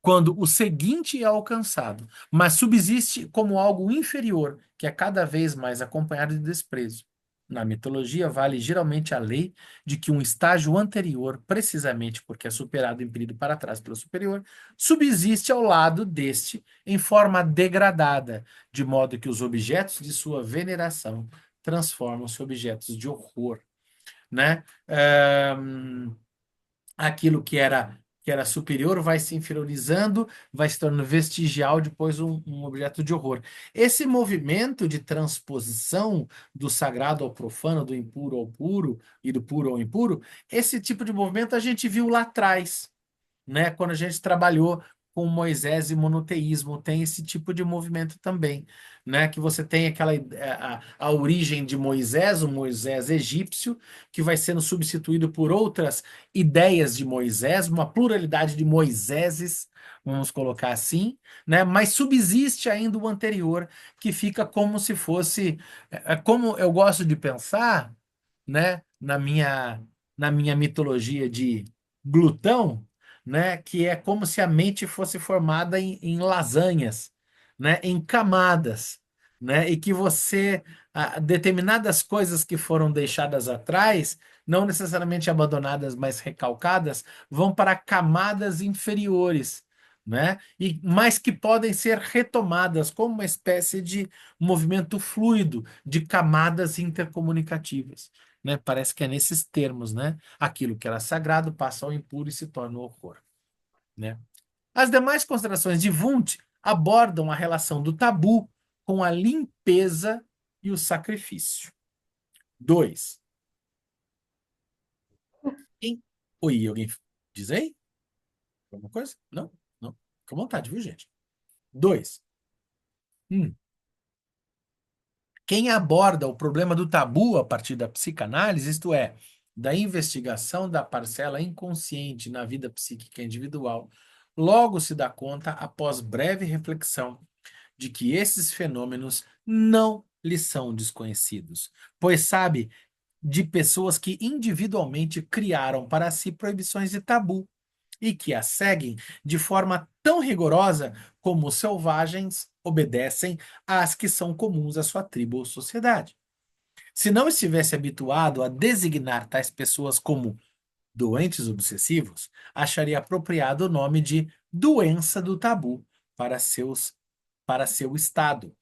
Quando o seguinte é alcançado, mas subsiste como algo inferior, que é cada vez mais acompanhado de desprezo. Na mitologia, vale geralmente a lei de que um estágio anterior, precisamente porque é superado e impelido para trás pelo superior, subsiste ao lado deste em forma degradada, de modo que os objetos de sua veneração transformam-se em objetos de horror, né? Aquilo que era superior vai se inferiorizando, vai se tornando vestigial, depois um objeto de horror. Esse movimento de transposição do sagrado ao profano, do impuro ao puro e do puro ao impuro, esse tipo de movimento a gente viu lá atrás, né? Quando a gente trabalhou com Moisés e monoteísmo, tem esse tipo de movimento também, né? Que você tem a origem de Moisés, o Moisés egípcio, que vai sendo substituído por outras ideias de Moisés, uma pluralidade de Moiséses, vamos colocar assim, né? Mas subsiste ainda o anterior, que fica como se fosse, como eu gosto de pensar, né? Na minha mitologia de glutão, né? Que é como se a mente fosse formada em lasanhas, né? Em camadas, né? E que determinadas coisas que foram deixadas atrás, não necessariamente abandonadas, mas recalcadas, vão para camadas inferiores, né? Mas que podem ser retomadas como uma espécie de movimento fluido de camadas intercomunicativas, né? Parece que é nesses termos, né? Aquilo que era sagrado passa ao impuro e se torna horror, né? As demais considerações de Wundt abordam a relação do tabu com a limpeza e o sacrifício. 2. Oi, alguém diz aí? Alguma coisa? Não? Não. Fica à vontade, viu, gente? 2. Quem aborda o problema do tabu a partir da psicanálise, isto é, da investigação da parcela inconsciente na vida psíquica individual, logo se dá conta, após breve reflexão, de que esses fenômenos não lhes são desconhecidos, pois sabe de pessoas que individualmente criaram para si proibições de tabu e que as seguem de forma tão rigorosa como os selvagens obedecem às que são comuns à sua tribo ou sociedade. Se não estivesse habituado a designar tais pessoas como doentes obsessivos, acharia apropriado o nome de doença do tabu para seus para seu estado.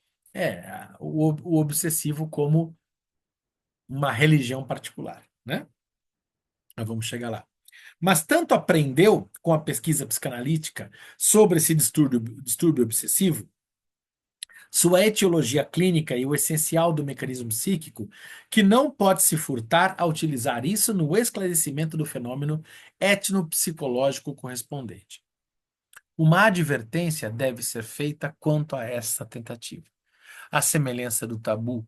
O obsessivo como uma religião particular, né? Mas vamos chegar lá. Mas tanto aprendeu com a pesquisa psicanalítica sobre esse distúrbio obsessivo, sua etiologia clínica e o essencial do mecanismo psíquico, que não pode se furtar a utilizar isso no esclarecimento do fenômeno etnopsicológico correspondente. Uma advertência deve ser feita quanto a essa tentativa. A semelhança do tabu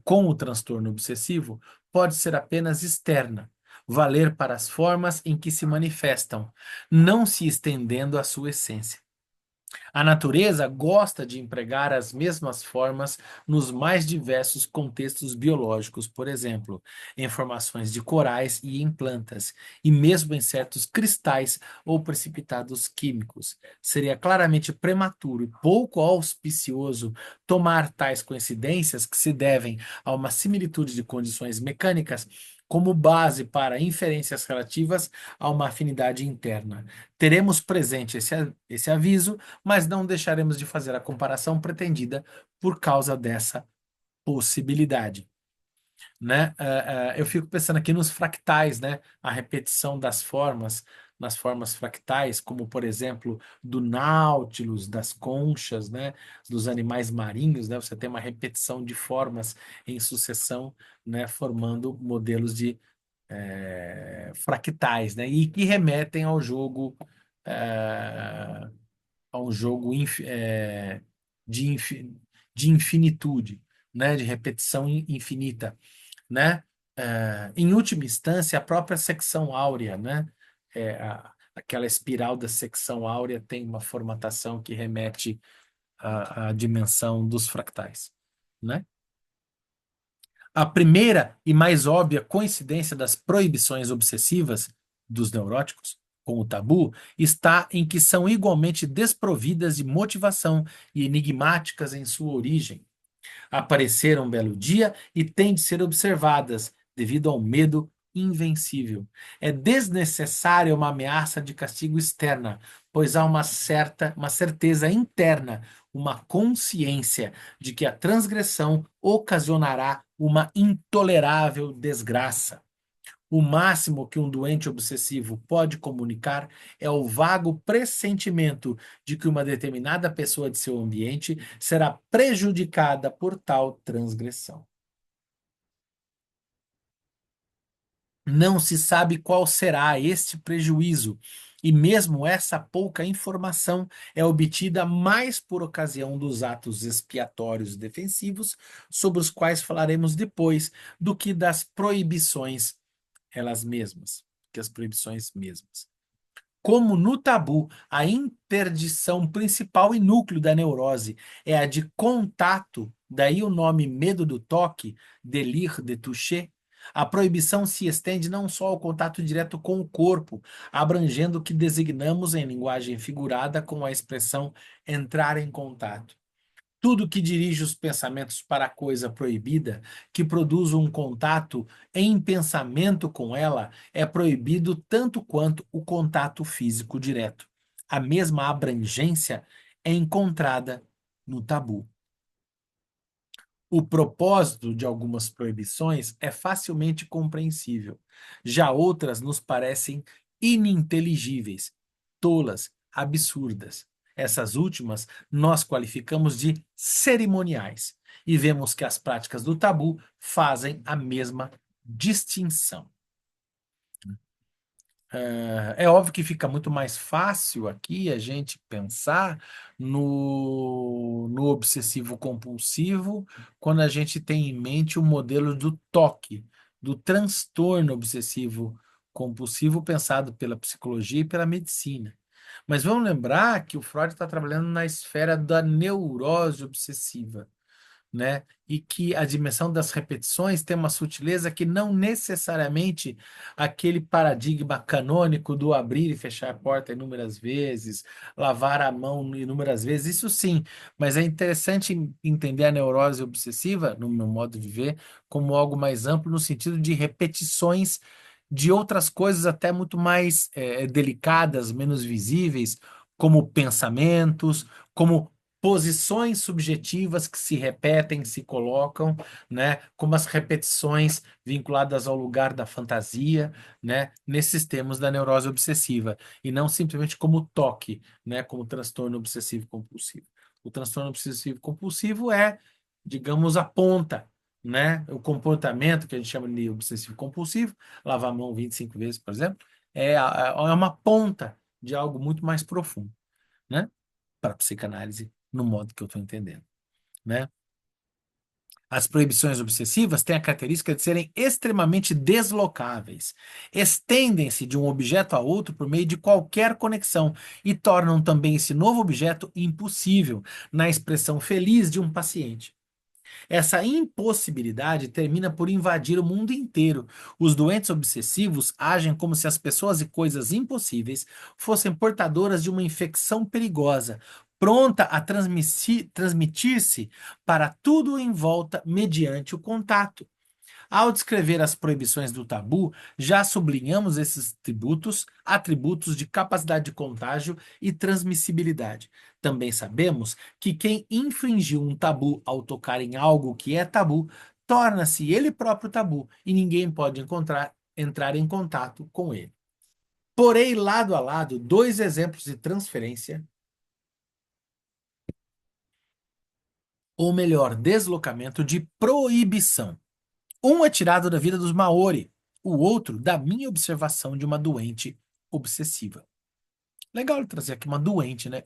com o transtorno obsessivo pode ser apenas externa, valer para as formas em que se manifestam, não se estendendo à sua essência. A natureza gosta de empregar as mesmas formas nos mais diversos contextos biológicos, por exemplo, em formações de corais e em plantas, e mesmo em certos cristais ou precipitados químicos. Seria claramente prematuro e pouco auspicioso tomar tais coincidências que se devem a uma similitude de condições mecânicas como base para inferências relativas a uma afinidade interna. Teremos presente esse aviso, mas não deixaremos de fazer a comparação pretendida por causa dessa possibilidade, né? Eu fico pensando aqui nos fractais, né? A repetição das formas, nas formas fractais, como por exemplo do Nautilus, das conchas, né? Dos animais marinhos, né? Você tem uma repetição de formas em sucessão, né? Formando modelos de fractais, né? E que remetem eh, ao jogo de, de infinitude, né? De repetição infinita, né? Em última instância, a própria secção áurea, né? Aquela espiral da secção áurea tem uma formatação que remete à dimensão dos fractais, né? A primeira e mais óbvia coincidência das proibições obsessivas dos neuróticos com o tabu está em que são igualmente desprovidas de motivação e enigmáticas em sua origem. Apareceram um belo dia e têm de ser observadas, devido ao medo invencível. É desnecessária uma ameaça de castigo externa, pois há uma certeza interna, uma consciência de que a transgressão ocasionará uma intolerável desgraça. O máximo que um doente obsessivo pode comunicar é o vago pressentimento de que uma determinada pessoa de seu ambiente será prejudicada por tal transgressão. Não se sabe qual será este prejuízo, e mesmo essa pouca informação é obtida mais por ocasião dos atos expiatórios defensivos, sobre os quais falaremos depois, do que das proibições elas mesmas, que as proibições mesmas. Como no tabu, a interdição principal e núcleo da neurose é a de contato, daí o nome medo do toque, délire de toucher, a proibição se estende não só ao contato direto com o corpo, abrangendo o que designamos em linguagem figurada com a expressão entrar em contato. Tudo que dirige os pensamentos para a coisa proibida, que produz um contato em pensamento com ela, é proibido tanto quanto o contato físico direto. A mesma abrangência é encontrada no tabu. O propósito de algumas proibições é facilmente compreensível, já outras nos parecem ininteligíveis, tolas, absurdas. Essas últimas nós qualificamos de cerimoniais e vemos que as práticas do tabu fazem a mesma distinção. É óbvio que fica muito mais fácil aqui a gente pensar no obsessivo compulsivo quando a gente tem em mente o modelo do toque, do transtorno obsessivo compulsivo pensado pela psicologia e pela medicina. Mas vamos lembrar que o Freud está trabalhando na esfera da neurose obsessiva, né? E que a dimensão das repetições tem uma sutileza que não necessariamente aquele paradigma canônico do abrir e fechar a porta inúmeras vezes, lavar a mão inúmeras vezes, isso sim, mas é interessante entender a neurose obsessiva, no meu modo de ver, como algo mais amplo no sentido de repetições de outras coisas até muito mais delicadas, menos visíveis, como pensamentos, como posições subjetivas que se repetem, se colocam, né? Como as repetições vinculadas ao lugar da fantasia, né? Nesses termos da neurose obsessiva, e não simplesmente como toque, né? Como transtorno obsessivo compulsivo. O transtorno obsessivo compulsivo é, digamos, a ponta, né? O comportamento que a gente chama de obsessivo compulsivo, lavar a mão 25 vezes, por exemplo, é uma ponta de algo muito mais profundo, né? Para a psicanálise, no modo que eu estou entendendo, né? As proibições obsessivas têm a característica de serem extremamente deslocáveis, estendem-se de um objeto a outro por meio de qualquer conexão e tornam também esse novo objeto impossível, na expressão feliz de um paciente. Essa impossibilidade termina por invadir o mundo inteiro. Os doentes obsessivos agem como se as pessoas e coisas impossíveis fossem portadoras de uma infecção perigosa, pronta a transmitir-se para tudo em volta mediante o contato. Ao descrever as proibições do tabu, já sublinhamos esses atributos de capacidade de contágio e transmissibilidade. Também sabemos que quem infringiu um tabu ao tocar em algo que é tabu, torna-se ele próprio tabu e ninguém pode entrar em contato com ele. Porém, lado a lado, dois exemplos de transferência, ou melhor, deslocamento de proibição. Um é tirado da vida dos Maori, o outro da minha observação de uma doente obsessiva. Legal ele trazer aqui uma doente, né?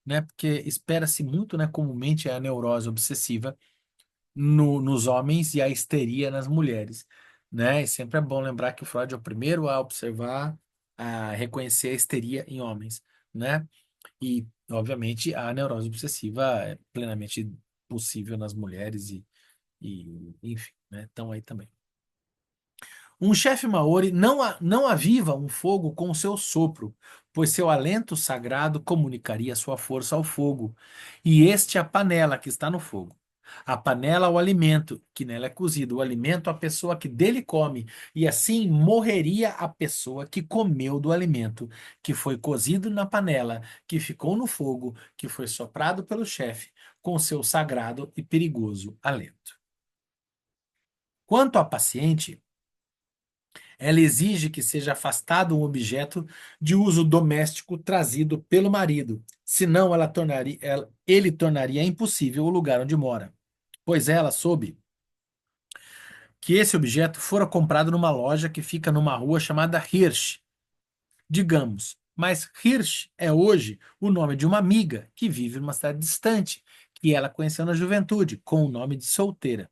Né? Porque espera-se muito, né? Comumente é a neurose obsessiva nos homens e a histeria nas mulheres, né? E sempre é bom lembrar que o Freud é o primeiro a observar, a reconhecer a histeria em homens, né? E, obviamente, a neurose obsessiva é plenamente possível nas mulheres enfim, né? Estão aí também. Um chefe maori não aviva um fogo com o seu sopro, pois seu alento sagrado comunicaria sua força ao fogo, e este é a panela que está no fogo. A panela o alimento, que nela é cozido, o alimento a pessoa que dele come, e assim morreria a pessoa que comeu do alimento, que foi cozido na panela, que ficou no fogo, que foi soprado pelo chefe, com seu sagrado e perigoso alento. Quanto à paciente, ela exige que seja afastado um objeto de uso doméstico trazido pelo marido, senão ele tornaria impossível o lugar onde mora, pois ela soube que esse objeto fora comprado numa loja que fica numa rua chamada Hirsch, digamos. Mas Hirsch é hoje o nome de uma amiga que vive numa cidade distante, que ela conheceu na juventude, com o nome de solteira.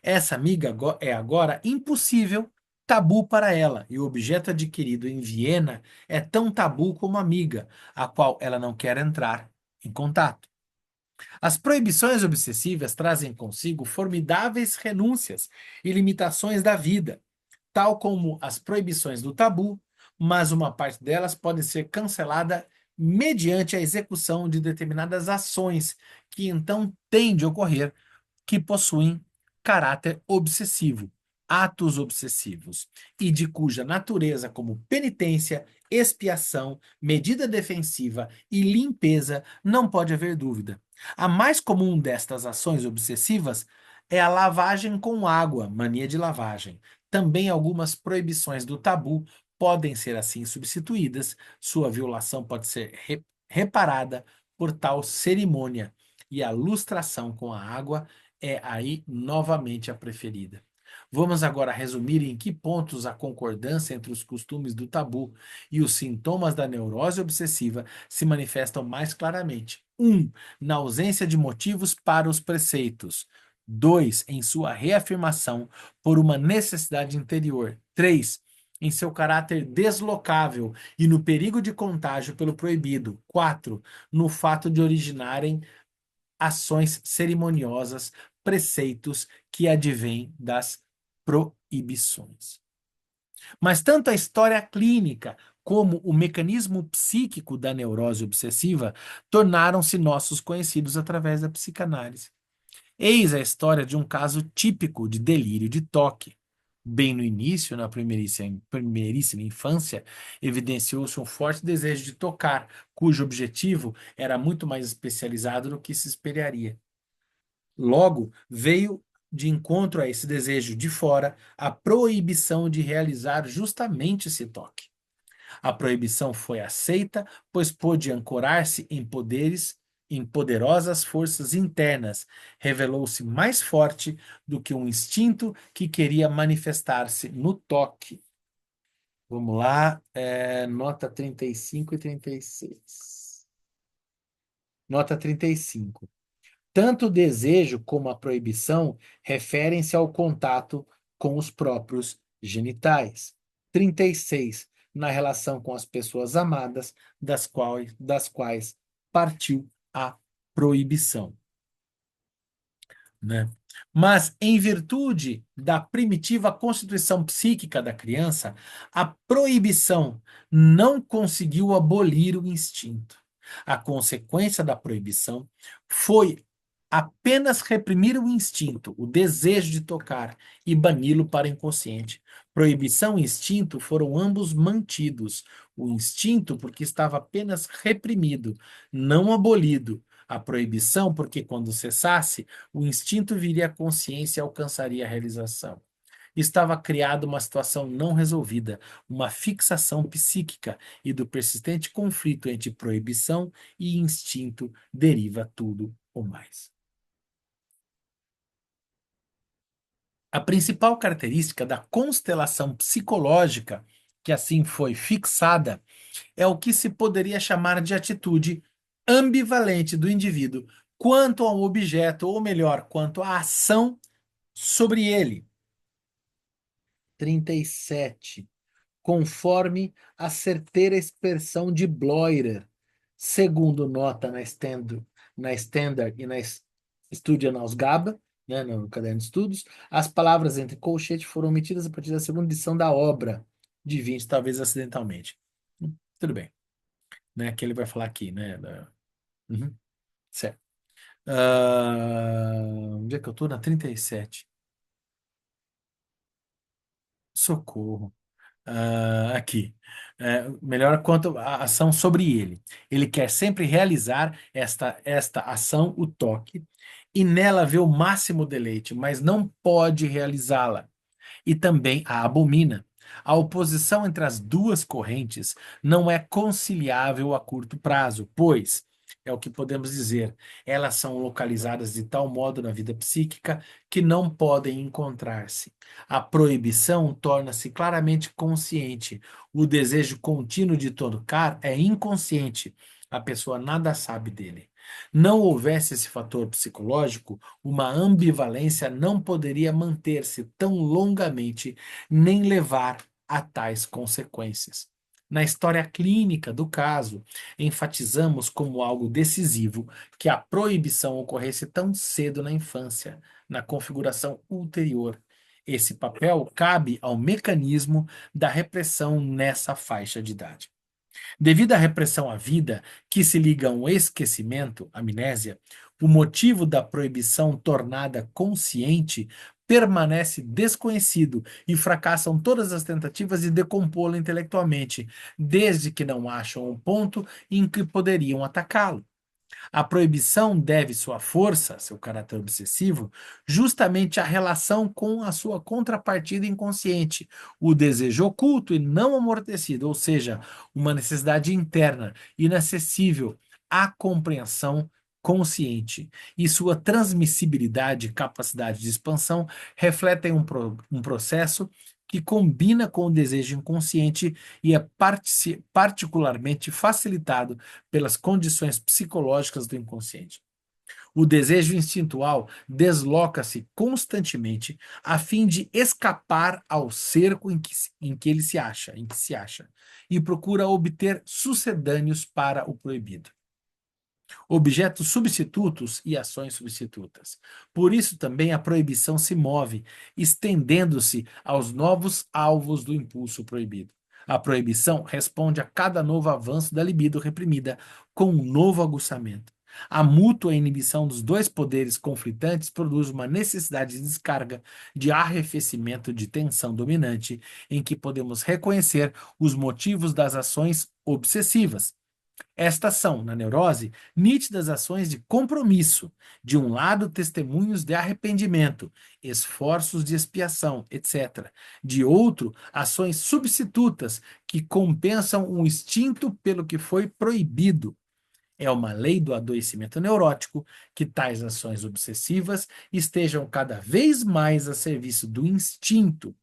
Essa amiga é agora impossível, tabu para ela, e o objeto adquirido em Viena é tão tabu como a amiga, a qual ela não quer entrar em contato. As proibições obsessivas trazem consigo formidáveis renúncias e limitações da vida, tal como as proibições do tabu, mas uma parte delas pode ser cancelada mediante a execução de determinadas ações que então têm de ocorrer que possuem caráter obsessivo, atos obsessivos, e de cuja natureza, como penitência, expiação, medida defensiva e limpeza, não pode haver dúvida. A mais comum destas ações obsessivas é a lavagem com água, mania de lavagem. Também algumas proibições do tabu podem ser assim substituídas, sua violação pode ser reparada por tal cerimônia, e a lustração com a água é aí novamente a preferida. Vamos agora resumir em que pontos a concordância entre os costumes do tabu e os sintomas da neurose obsessiva se manifestam mais claramente. 1. Na ausência de motivos para os preceitos. 2. Em sua reafirmação por uma necessidade interior. 3. Em seu caráter deslocável e no perigo de contágio pelo proibido. 4. No fato de originarem ações cerimoniosas preceitos que advêm das proibições. Mas tanto a história clínica como o mecanismo psíquico da neurose obsessiva tornaram-se nossos conhecidos através da psicanálise. Eis a história de um caso típico de delírio de toque. Bem no início, na primeiríssima infância, evidenciou-se um forte desejo de tocar, cujo objetivo era muito mais especializado do que se esperaria. Logo, veio de encontro a esse desejo de fora a proibição de realizar justamente esse toque. A proibição foi aceita, pois pôde ancorar-se em poderosas forças internas, revelou-se mais forte do que um instinto que queria manifestar-se no toque. Vamos lá, nota 35 e 36. Nota 35. Tanto o desejo como a proibição referem-se ao contato com os próprios genitais. 36. Na relação com as pessoas amadas, das quais partiu a proibição, né? Mas, em virtude da primitiva constituição psíquica da criança, a proibição não conseguiu abolir o instinto. A consequência da proibição foi apenas reprimir o instinto, o desejo de tocar, e bani-lo para o inconsciente. Proibição e instinto foram ambos mantidos. O instinto, porque estava apenas reprimido, não abolido. A proibição, porque quando cessasse, o instinto viria à consciência e alcançaria a realização. Estava criada uma situação não resolvida, uma fixação psíquica, e do persistente conflito entre proibição e instinto deriva tudo o mais. A principal característica da constelação psicológica, que assim foi fixada, é o que se poderia chamar de atitude ambivalente do indivíduo quanto ao objeto, ou melhor, quanto à ação sobre ele. 37. Conforme a certeira expressão de Bloirer, segundo nota na Standard e na Studienausgabe, né, no caderno de estudos, as palavras entre colchete foram omitidas a partir da segunda edição da obra, de 20, talvez acidentalmente. Tudo bem. Né, que ele vai falar aqui, né? Uhum, certo. Onde é que eu tô? Na 37. Socorro. Aqui. Melhor quanto à ação sobre ele. Ele quer sempre realizar esta ação, o toque, e nela vê o máximo deleite, mas não pode realizá-la. E também a abomina. A oposição entre as duas correntes não é conciliável a curto prazo, pois, é o que podemos dizer, elas são localizadas de tal modo na vida psíquica que não podem encontrar-se. A proibição torna-se claramente consciente. O desejo contínuo de tocar é inconsciente. A pessoa nada sabe dele. Não houvesse esse fator psicológico, uma ambivalência não poderia manter-se tão longamente nem levar a tais consequências. Na história clínica do caso, enfatizamos como algo decisivo que a proibição ocorresse tão cedo na infância, na configuração ulterior. Esse papel cabe ao mecanismo da repressão nessa faixa de idade. Devido à repressão à vida, que se liga a um esquecimento, amnésia, o motivo da proibição tornada consciente permanece desconhecido e fracassam todas as tentativas de decompô-lo intelectualmente, desde que não acham um ponto em que poderiam atacá-lo. A proibição deve sua força, seu caráter obsessivo, justamente à relação com a sua contrapartida inconsciente, o desejo oculto e não amortecido, ou seja, uma necessidade interna, inacessível à compreensão consciente. E sua transmissibilidade e capacidade de expansão refletem um processo que combina com o desejo inconsciente e é particularmente facilitado pelas condições psicológicas do inconsciente. O desejo instintual desloca-se constantemente a fim de escapar ao cerco em que ele se acha, e procura obter sucedâneos para o proibido. objetos substitutos e ações substitutas. Por isso também a proibição se move, estendendo-se aos novos alvos do impulso proibido. A proibição responde a cada novo avanço da libido reprimida com um novo aguçamento. A mútua inibição dos dois poderes conflitantes produz uma necessidade de descarga, de arrefecimento de tensão dominante, em que podemos reconhecer os motivos das ações obsessivas. Estas são, na neurose, nítidas ações de compromisso, de um lado, testemunhos de arrependimento, esforços de expiação, etc. De outro, ações substitutas que compensam um instinto pelo que foi proibido. É uma lei do adoecimento neurótico que tais ações obsessivas estejam cada vez mais a serviço do instinto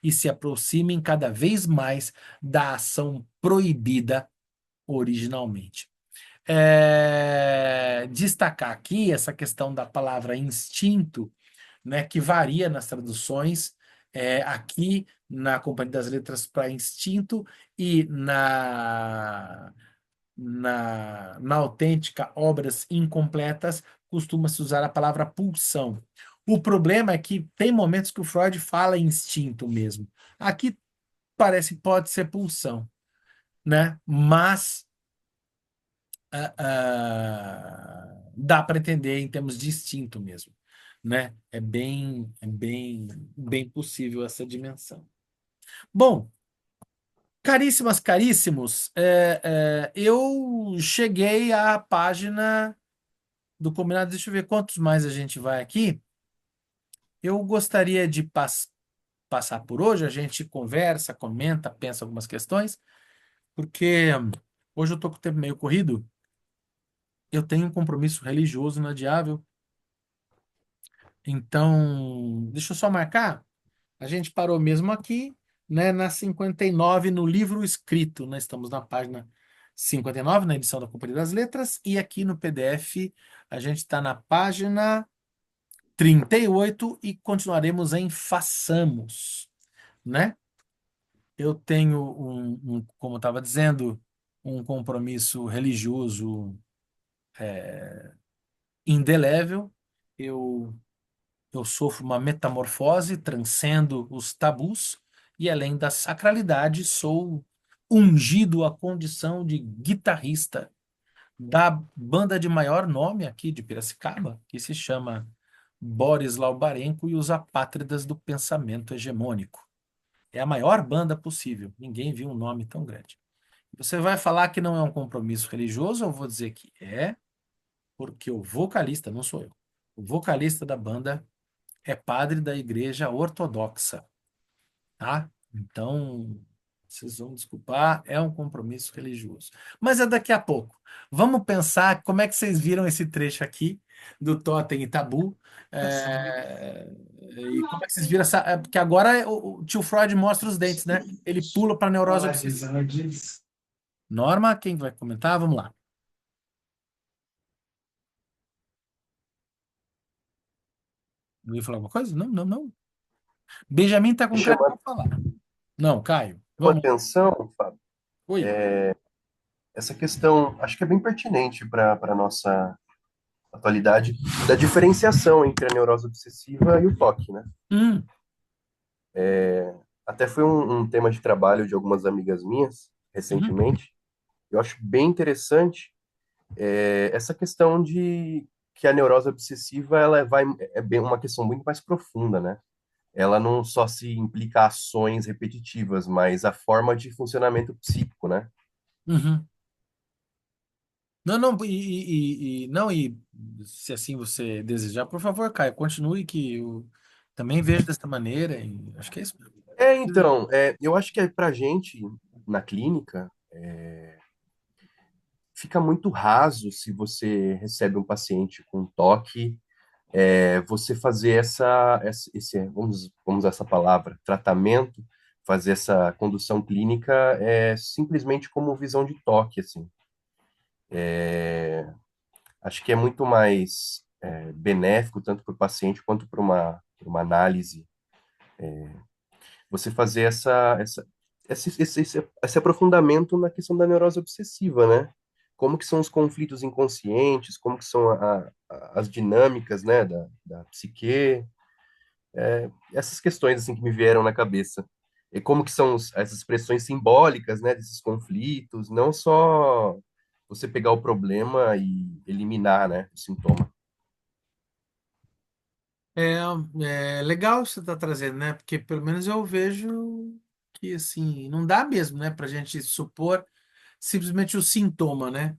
e se aproximem cada vez mais da ação proibida originalmente. Destacar aqui essa questão da palavra instinto, né, que varia nas traduções, aqui na Companhia das Letras para instinto e na autêntica Obras Incompletas costuma-se usar a palavra pulsão. O problema é que tem momentos que o Freud fala instinto mesmo. Aqui pode ser pulsão, né? Mas dá para entender em termos de instinto mesmo, né? Bem possível essa dimensão. Bom, caríssimas, caríssimos, eu cheguei à página do combinado. Deixa eu ver quantos mais a gente vai aqui. Eu gostaria de passar por hoje. A gente conversa, comenta, pensa algumas questões, porque hoje eu estou com o tempo meio corrido. Eu tenho um compromisso religioso inadiável. Então, deixa eu só marcar. A gente parou mesmo aqui, né, na 59, no livro escrito. Nós estamos na página 59, na edição da Companhia das Letras, e aqui no PDF a gente está na página 38 e continuaremos em façamos, né? Eu tenho como eu estava dizendo, um compromisso religioso indelével. Eu Eu sofro uma metamorfose, transcendo os tabus e, além da sacralidade, sou ungido à condição de guitarrista da banda de maior nome aqui de Piracicaba, que se chama Boris Laubarenko e os Apátridas do Pensamento Hegemônico. É a maior banda possível. Ninguém viu um nome tão grande. Você vai falar que não é um compromisso religioso? Eu vou dizer que é, porque o vocalista, não sou eu, o vocalista da banda é padre da Igreja Ortodoxa, tá? Então, vocês vão desculpar, é um compromisso religioso. Mas é daqui a pouco. Vamos pensar como é que vocês viram esse trecho aqui do Totem e Tabu. E como é que vocês viram essa. Porque agora o tio Freud mostra os dentes, né? Ele pula para a neurose obsessiva. Norma, quem vai comentar? Vamos lá. Eu ia falar alguma coisa? Não, não, não. Benjamin está com cara Chama para falar. Não, Caio, uma vamos. atenção, Fábio, Oi. essa questão, acho que é bem pertinente para a nossa atualidade, da diferenciação entre a neurose obsessiva e o toque, né? Hum, Até foi um tema de trabalho de algumas amigas minhas, uhum, recentemente. Eu acho bem interessante essa questão de que a neurose obsessiva é bem uma questão muito mais profunda, né? Ela não só se implica ações repetitivas, mas a forma de funcionamento psíquico, né? uhum. Não, não, não, e se assim você desejar, por favor, Caio, continue que eu também vejo desta maneira, e acho que é isso mesmo. Então, eu acho que para gente, na clínica, fica muito raso se você recebe um paciente com toque, você fazer vamos usar essa palavra, tratamento, fazer essa condução clínica simplesmente como visão de toque, assim. Acho que é muito mais benéfico, tanto para o paciente quanto para uma análise, você fazer esse aprofundamento na questão da neurose obsessiva, né? como que são os conflitos inconscientes, como que são as dinâmicas, né, da psique, essas questões assim que me vieram na cabeça. E como que são essas expressões simbólicas, né, desses conflitos, não só você pegar o problema e eliminar, né, o sintoma. É, é legal você estar trazendo, né? Porque pelo menos eu vejo que assim, não dá mesmo, né, pra gente supor simplesmente o sintoma, né?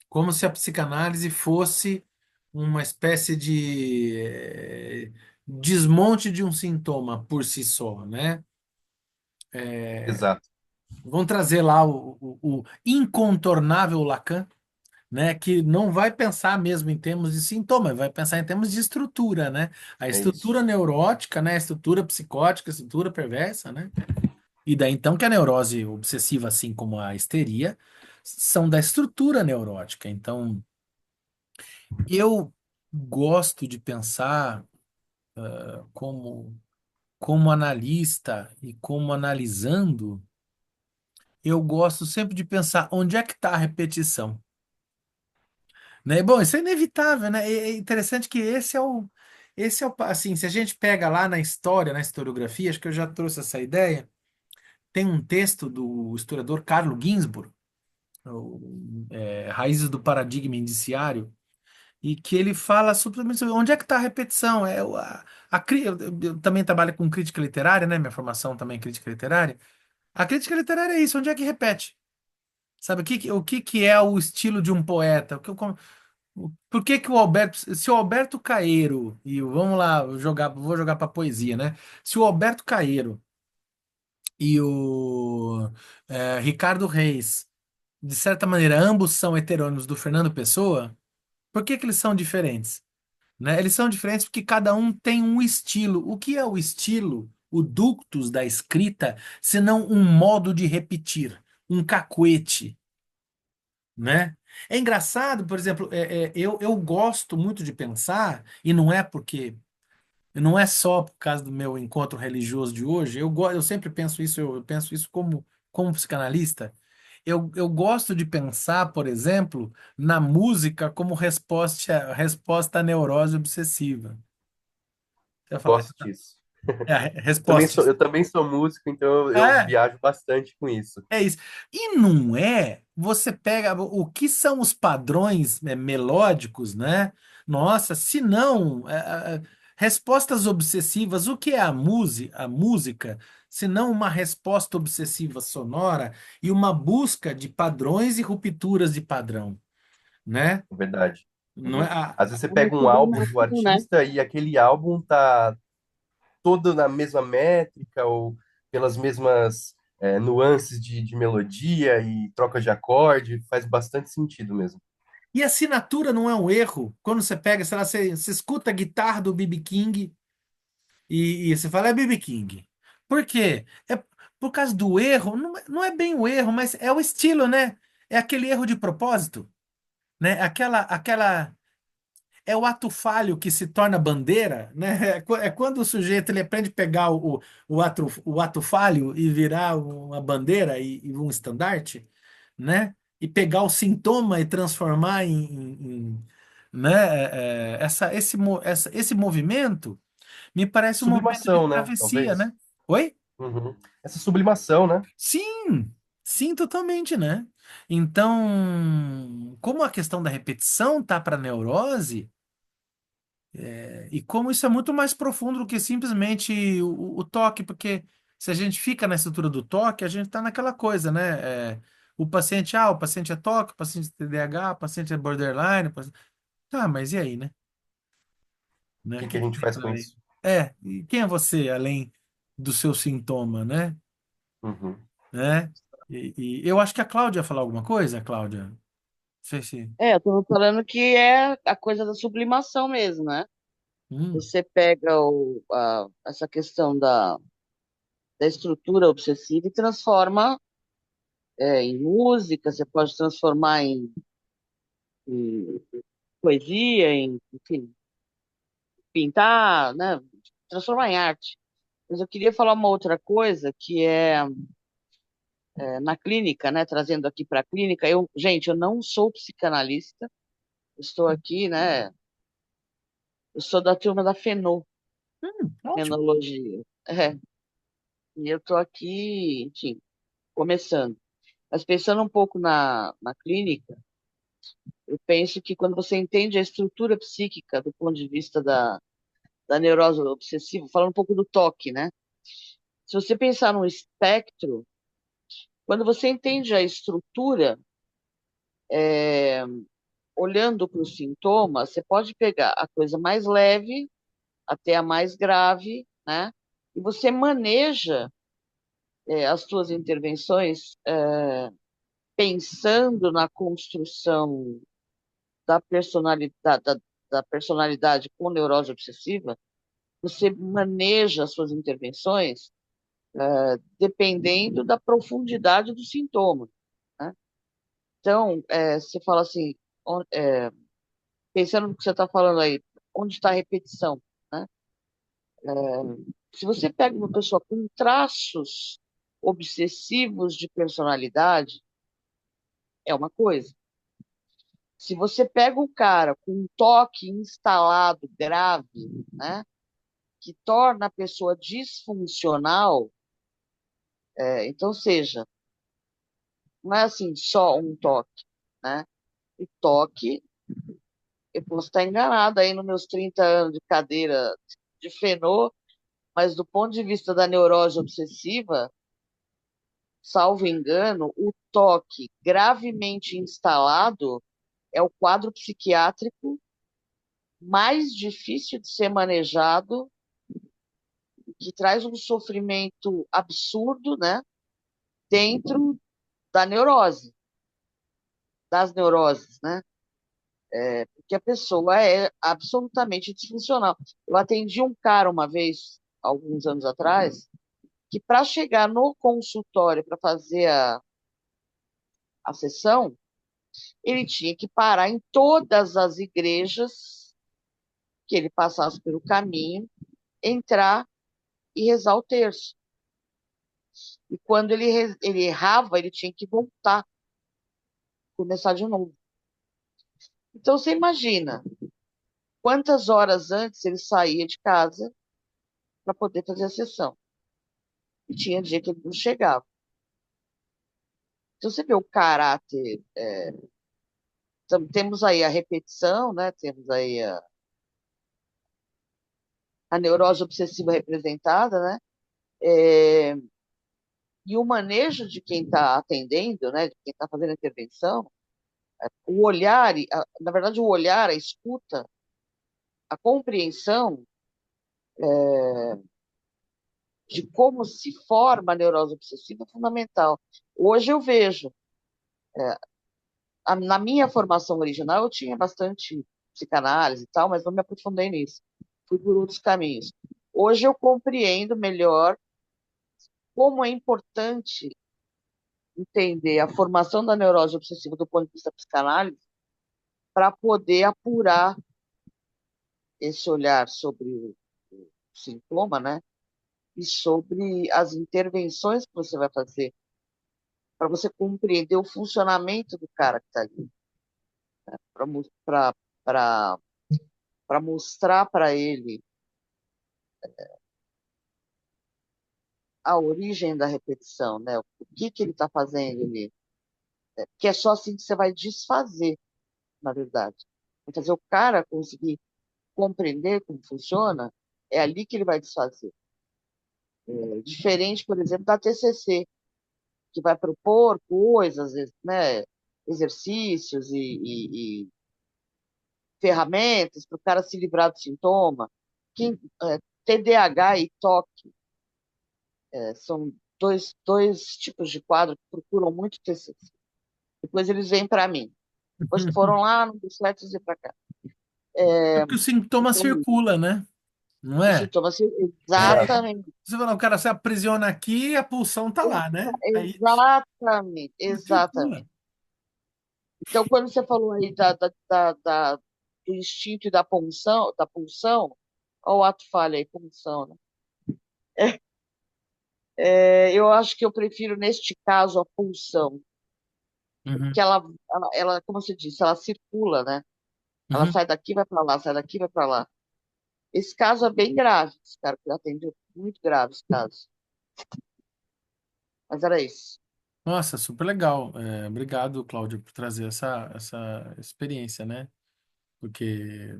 Como se a psicanálise fosse uma espécie de desmonte de um sintoma por si só, né? Exato, Vamos trazer lá o incontornável Lacan, né? Que não vai pensar mesmo em termos de sintoma, vai pensar em termos de estrutura, né? A é isso. estrutura neurótica, né? A estrutura psicótica, a estrutura perversa, né? E daí então que a neurose obsessiva, assim como a histeria, são da estrutura neurótica. Então, eu gosto de pensar como analista e como analisando, eu gosto sempre de pensar onde é que está a repetição, né? Bom, isso é inevitável, né? É interessante que assim, se a gente pega lá na história, na historiografia, acho que eu já trouxe essa ideia, tem um texto do historiador Carlo Ginzburg, Raízes do Paradigma Indiciário, e que ele fala sobre onde é que está a repetição. Eu também trabalho com crítica literária, né? Minha formação também é crítica literária. A crítica literária é isso, onde é que repete? Sabe, o que que é o estilo de um poeta? Por que que o Alberto, se o Alberto Caeiro, vamos lá, vou jogar para poesia, né? Se o Alberto Caeiro e o Ricardo Reis, de certa maneira, ambos são heterônimos do Fernando Pessoa, por que que eles são diferentes? Né? Eles são diferentes porque cada um tem um estilo. O que é o estilo, o ductus da escrita, senão um modo de repetir, um cacuete, né? É engraçado, por exemplo, eu gosto muito de pensar, e não é só por causa do meu encontro religioso de hoje, eu sempre penso isso, eu penso isso como psicanalista. Eu gosto de pensar, por exemplo, na música como resposta à neurose obsessiva. Você vai falar, Gosto disso. resposta. Eu também sou músico, então eu É, viajo bastante com isso. é isso. E não é, você pega o que são os padrões melódicos, né? Nossa, se não, respostas obsessivas, o que é a música, se não uma resposta obsessiva sonora e uma busca de padrões e rupturas de padrão, né? É verdade. Não é Uhum. Às vezes você Uma pega um álbum do sublimação, né? artista e aquele álbum tá todo na mesma métrica ou pelas mesmas nuances de melodia e troca de acorde, faz bastante sentido mesmo. E a assinatura não é um erro. Quando você pega, sei lá, você escuta a guitarra do B.B. King. E você fala, é B.B. King. Por quê? É por causa do erro, não é bem o erro, mas é o estilo, né? É aquele erro de propósito, né? É o ato falho que se torna bandeira, né? É quando o sujeito ele aprende a pegar o ato falho e virar uma bandeira e um estandarte, né? E pegar o sintoma e transformar né? Esse movimento me parece um movimento de Sublimação, né? travessia, Talvez. né? Oi? Uhum. Essa sublimação, né? Sim, sim, totalmente, né? Então, como a questão da repetição tá para neurose, e como isso é muito mais profundo do que simplesmente o toque, porque se a gente fica na estrutura do toque, a gente tá naquela coisa, né? O paciente é toque, o paciente é TDAH, o paciente é borderline, tá, mas e aí, né? O Né? O que que que a que gente tem faz para com além? isso? E quem é você além do seu sintoma, né? Uhum. Né? E eu acho que a Cláudia ia falar alguma coisa, Cláudia. Não sei se. É, eu tô falando que é a coisa da sublimação mesmo, né? Hum, Você pega essa questão da estrutura obsessiva e transforma em música, você pode transformar em poesia, enfim, pintar, né? Transformar em arte. Mas eu queria falar uma outra coisa, que é na clínica, né, trazendo aqui para a clínica, gente, eu não sou psicanalista, estou aqui, né, eu sou da turma da Ótimo. fenologia, e eu estou aqui, enfim, começando. Mas pensando um pouco na clínica, eu penso que quando você entende a estrutura psíquica do ponto de vista da neurose obsessiva, falando um pouco do toque, né? Se você pensar num espectro, quando você entende a estrutura, olhando para os sintomas, você pode pegar a coisa mais leve até a mais grave, né? E você maneja as suas intervenções pensando na construção da personalidade com neurose obsessiva, você maneja as suas intervenções dependendo da profundidade do sintoma, né? Então, você fala assim, pensando no que você está falando aí, onde está a repetição, né? Se você pega uma pessoa com traços obsessivos de personalidade, é uma coisa. Se você pega um cara com um toque instalado grave, né, que torna a pessoa disfuncional, então seja, não é assim só um toque, né? O toque, eu posso estar enganada aí nos meus 30 anos de cadeira de fenô, mas do ponto de vista da neurose obsessiva, salvo engano, o toque gravemente instalado é o quadro psiquiátrico mais difícil de ser manejado, que traz um sofrimento absurdo, né, dentro da neurose, das neuroses, né? Porque a pessoa é absolutamente disfuncional. Eu atendi um cara uma vez, alguns anos atrás, que para chegar no consultório para fazer a sessão, ele tinha que parar em todas as igrejas que ele passasse pelo caminho, entrar e rezar o terço. E quando ele errava, ele tinha que voltar, começar de novo. Então você imagina quantas horas antes ele saía de casa para poder fazer a sessão. E tinha dia que ele não chegava. Então você vê o caráter. Temos aí a repetição, né? Temos aí a neurose obsessiva representada, né? É, e o manejo de quem está atendendo, né? De quem está fazendo a intervenção, o olhar, na verdade, o olhar, a escuta, a compreensão de como se forma a neurose obsessiva é fundamental. Hoje eu vejo, na minha formação original, eu tinha bastante psicanálise e tal, mas não me aprofundei nisso. Fui por outros caminhos. Hoje eu compreendo melhor como é importante entender a formação da neurose obsessiva do ponto de vista psicanálise para poder apurar esse olhar sobre o sintoma, né? E sobre as intervenções que você vai fazer para você compreender o funcionamento do cara que está ali, para mostrar para ele a origem da repetição, né? O que ele está fazendo ali. Que é só assim que você vai desfazer, na verdade. Vai fazer o cara conseguir compreender como funciona, é ali que ele vai desfazer. Diferente, por exemplo, da TCC, que vai propor coisas, né? Exercícios e ferramentas para o cara se livrar do sintoma. TDAH e TOC são dois tipos de quadro que procuram muito TCC. Depois eles vêm para mim. Depois que foram lá, não deu certo, eles vêm para cá. É porque o sintoma Então, circula, né? Não o é? sintoma, Exato. exatamente, Você fala, o cara se aprisiona aqui e a pulsão tá lá, né? Aí exatamente, circula. exatamente. Então, quando você falou aí do instinto e da pulsão, olha o ato falha aí, pulsão, né? Eu acho que eu prefiro, neste caso, a pulsão, Uhum, que como você disse, ela circula, né? Ela uhum. sai daqui, vai para lá, sai daqui, vai para lá. Esse caso é bem grave, esse cara que atendeu, muito grave esse caso. Mas era isso. Nossa, super legal. Obrigado, Cláudio, por trazer essa experiência, né? Porque,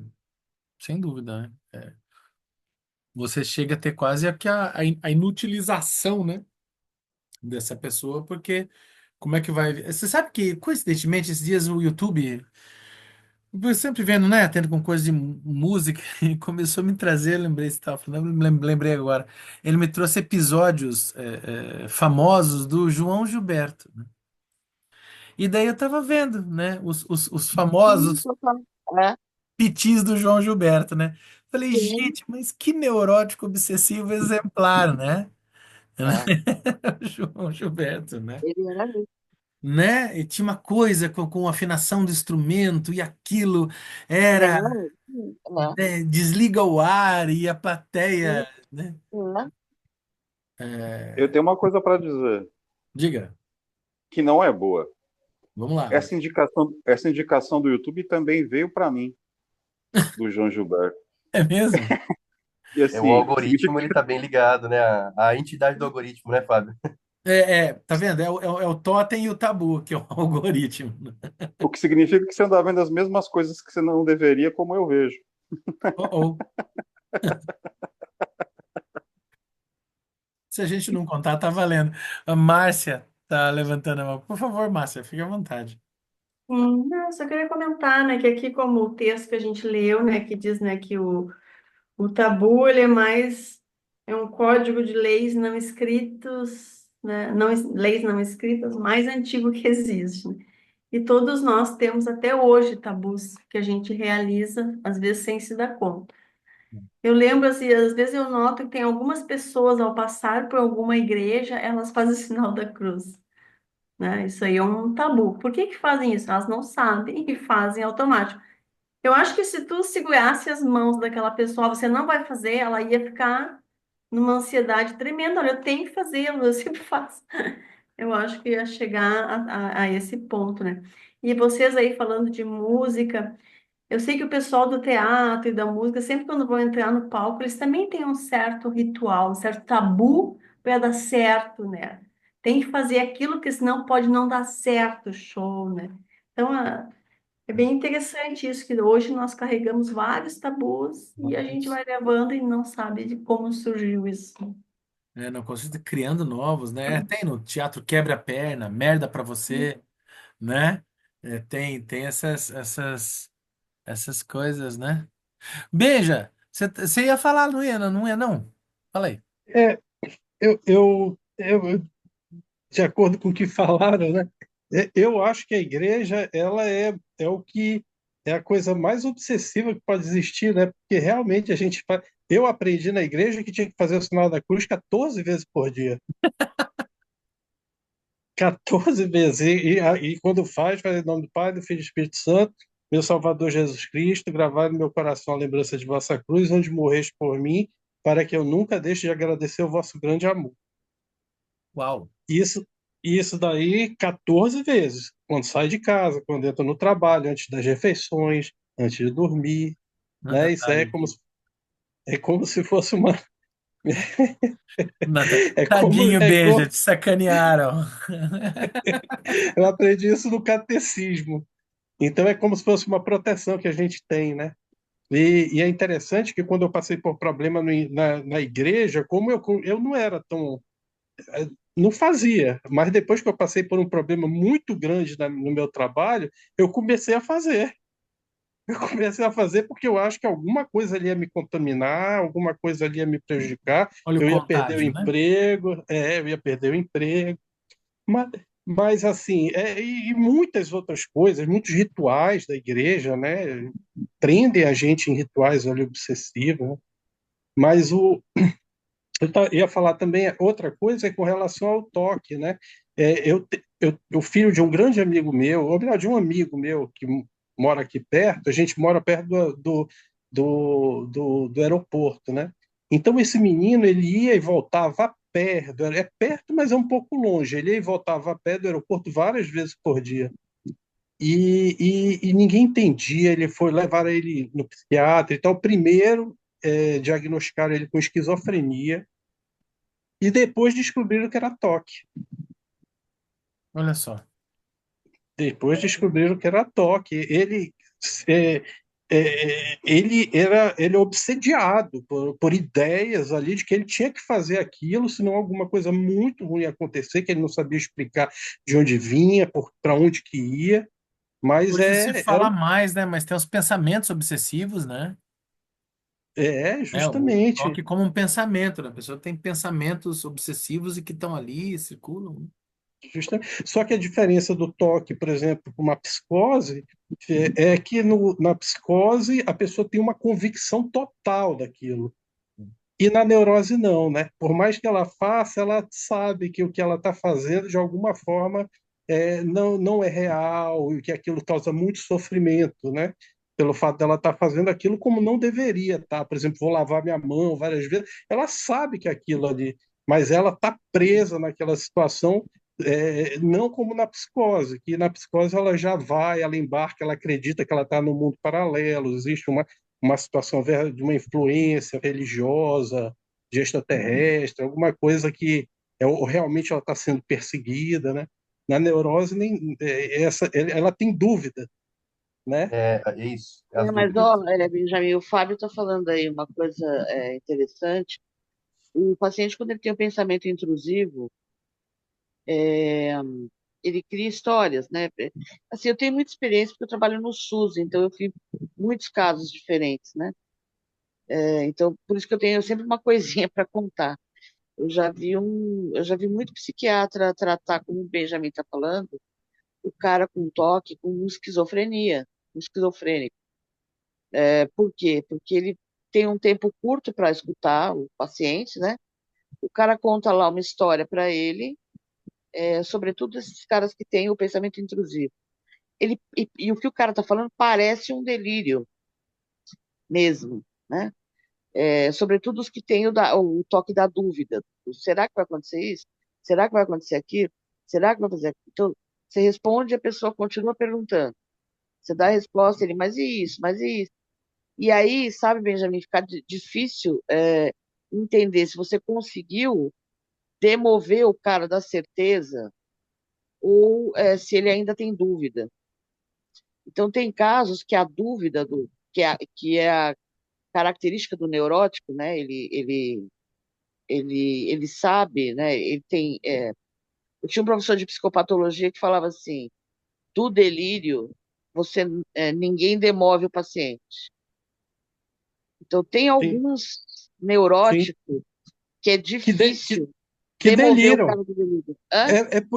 sem dúvida, né? Você chega a ter quase aqui a inutilização, né? Dessa pessoa, porque como é que vai. Você sabe que, coincidentemente, esses dias o YouTube, eu sempre vendo, né? Tendo com coisa de música, e começou a me trazer, eu lembrei, você estava falando, lembrei agora. Ele me trouxe episódios famosos do João Gilberto. E daí eu tava vendo, né? Os famosos Total. É, pitis do João Gilberto, né? Falei, sim, gente, mas que neurótico obsessivo exemplar, né? é. O João Gilberto, né? Ele era isso. Né? E tinha uma coisa com afinação do instrumento e aquilo É, era, é, né, desliga o ar e a plateia, né? é. Eu É, tenho uma coisa para dizer, diga, que não é boa. vamos lá. Essa indicação do YouTube também veio para mim, do João Gilberto. É mesmo? E É, o assim, algoritmo, ele tá bem ligado, né? A entidade do algoritmo, né, Fábio? Tá vendo? É o totem e o tabu, que é o algoritmo. o que significa que você anda vendo as mesmas coisas que você não deveria, como eu vejo. Oh, oh. Se a gente não contar, tá valendo. A Márcia tá levantando a mão. Por favor, Márcia, fique à vontade. Não, eu só queria comentar, né, que aqui como o texto que a gente leu, né, que diz, né, que o tabu, ele é um código de leis não escritos, né, leis não escritas mais antigo que existe, né? E todos nós temos até hoje tabus que a gente realiza, às vezes sem se dar conta. Eu lembro, assim, às vezes eu noto que tem algumas pessoas, ao passar por alguma igreja, elas fazem o sinal da cruz, né? Isso aí é um tabu. Por que que fazem isso? Elas não sabem e fazem automático. Eu acho que se tu segurasse as mãos daquela pessoa, você não vai fazer, ela ia ficar numa ansiedade tremenda. Olha, eu tenho que fazê-lo, eu sempre faço. Eu acho que ia chegar a esse ponto, né? E vocês aí falando de música, eu sei que o pessoal do teatro e da música, sempre quando vão entrar no palco, eles também têm um certo ritual, um certo tabu para dar certo, né? Tem que fazer aquilo, que senão pode não dar certo o show, né? Então, é bem interessante isso, que hoje nós carregamos vários tabus e a gente vai levando e não sabe de como surgiu isso. Não consigo criando novos, né? Tem no teatro quebra a perna, merda pra você, né? Tem essas coisas, né? Beija, você ia falar, não ia, não ia, não? Fala aí. É, de acordo com o que falaram, né? Eu acho que a igreja ela é o que é a coisa mais obsessiva que pode existir, né? Porque realmente a gente faz. Eu aprendi na igreja que tinha que fazer o sinal da cruz 14 vezes por dia. 14 vezes. E quando faz em nome do Pai, do Filho e do Espírito Santo, meu Salvador Jesus Cristo, gravar no meu coração a lembrança de vossa cruz, onde morreste por mim, para que eu nunca deixe de agradecer o vosso grande amor. Uau. Isso, isso daí 14 vezes, quando sai de casa, quando entra no trabalho, antes das refeições, antes de dormir, né? Isso aí Tadinho. é como se fosse uma é como Tadinho, é beija, como te sacanearam. eu aprendi isso no catecismo. Então é como se fosse uma proteção que a gente tem, né? E é interessante que quando eu passei por problema na igreja, como eu não era tão não fazia, mas depois que eu passei por um problema muito grande no meu trabalho, eu comecei a fazer. Eu comecei a fazer porque eu acho que alguma coisa ali ia me contaminar, alguma coisa ali ia me prejudicar, Olha o eu ia perder o contágio, né? emprego, eu ia perder o emprego. Mas assim, e muitas outras coisas, muitos rituais da igreja, né, prendem a gente em rituais ali obsessivos, né? Mas ia falar também outra coisa com relação ao toque, né? O filho de um grande amigo meu, ou melhor, de um amigo meu que mora aqui perto, a gente mora perto do aeroporto, né? Então esse menino ele ia e voltava a perto, é perto, mas é um pouco longe. Ele ia e voltava a pé do aeroporto várias vezes por dia. E ninguém entendia. Ele foi levar ele no psiquiatra e tal. Primeiro, diagnosticaram ele com esquizofrenia e depois descobriram que era toque. Olha só. Depois descobriram que era toque. É, ele é obsediado por ideias ali de que ele tinha que fazer aquilo, senão alguma coisa muito ruim ia acontecer, que ele não sabia explicar de onde vinha, para onde que ia. Mas Hoje se fala mais, né? Mas tem os pensamentos obsessivos, né? O justamente. toque como um pensamento, né? A pessoa tem pensamentos obsessivos e que estão ali, circulam. Só que a diferença do toque, por exemplo, com uma psicose, é que na psicose a pessoa tem uma convicção total daquilo. E na neurose não, né? Por mais que ela faça, ela sabe que o que ela está fazendo, de alguma forma, não é real e que aquilo causa muito sofrimento, né? Pelo fato dela estar fazendo aquilo como não deveria, tá? Por exemplo, vou lavar minha mão várias vezes. Ela sabe que aquilo ali, mas ela está presa naquela situação, não como na psicose, que na psicose ela já vai, ela embarca, ela acredita que ela está no mundo paralelo, existe uma situação de uma influência religiosa, de extraterrestre, alguma coisa que ou realmente ela está sendo perseguida, né? Na neurose nem ela tem dúvida, né? É isso, as Mas, ó, dúvidas. Benjamin, o Fábio está falando aí uma coisa interessante. O paciente, quando ele tem um pensamento intrusivo, é, ele cria histórias, né? Assim, eu tenho muita experiência porque eu trabalho no SUS, então eu vi muitos casos diferentes, né? Então, por isso que eu tenho sempre uma coisinha para contar. Eu já vi muito psiquiatra tratar, como o Benjamin está falando, o cara com toque, com esquizofrenia, um esquizofrênico. Por quê? Porque ele tem um tempo curto para escutar o paciente, né? O cara conta lá uma história para ele, sobretudo esses caras que têm o pensamento intrusivo. E o que o cara está falando parece um delírio mesmo, né? Sobretudo os que têm o toque da dúvida. Será que vai acontecer isso? Será que vai acontecer aquilo? Será que vai fazer aquilo? Então, você responde e a pessoa continua perguntando. Você dá a resposta, ele, mas e isso? Mas e isso? E aí, sabe, Benjamin, fica difícil entender se você conseguiu demover o cara da certeza ou se ele ainda tem dúvida. Então, tem casos que a dúvida, que é a característica do neurótico, né? Ele sabe, né? Eu tinha um professor de psicopatologia que falava assim, do delírio, ninguém demove o paciente. Então, tem Sim, alguns sim. neuróticos que é Que, de, que, difícil que demover o deliram. cara do delírio. Hã?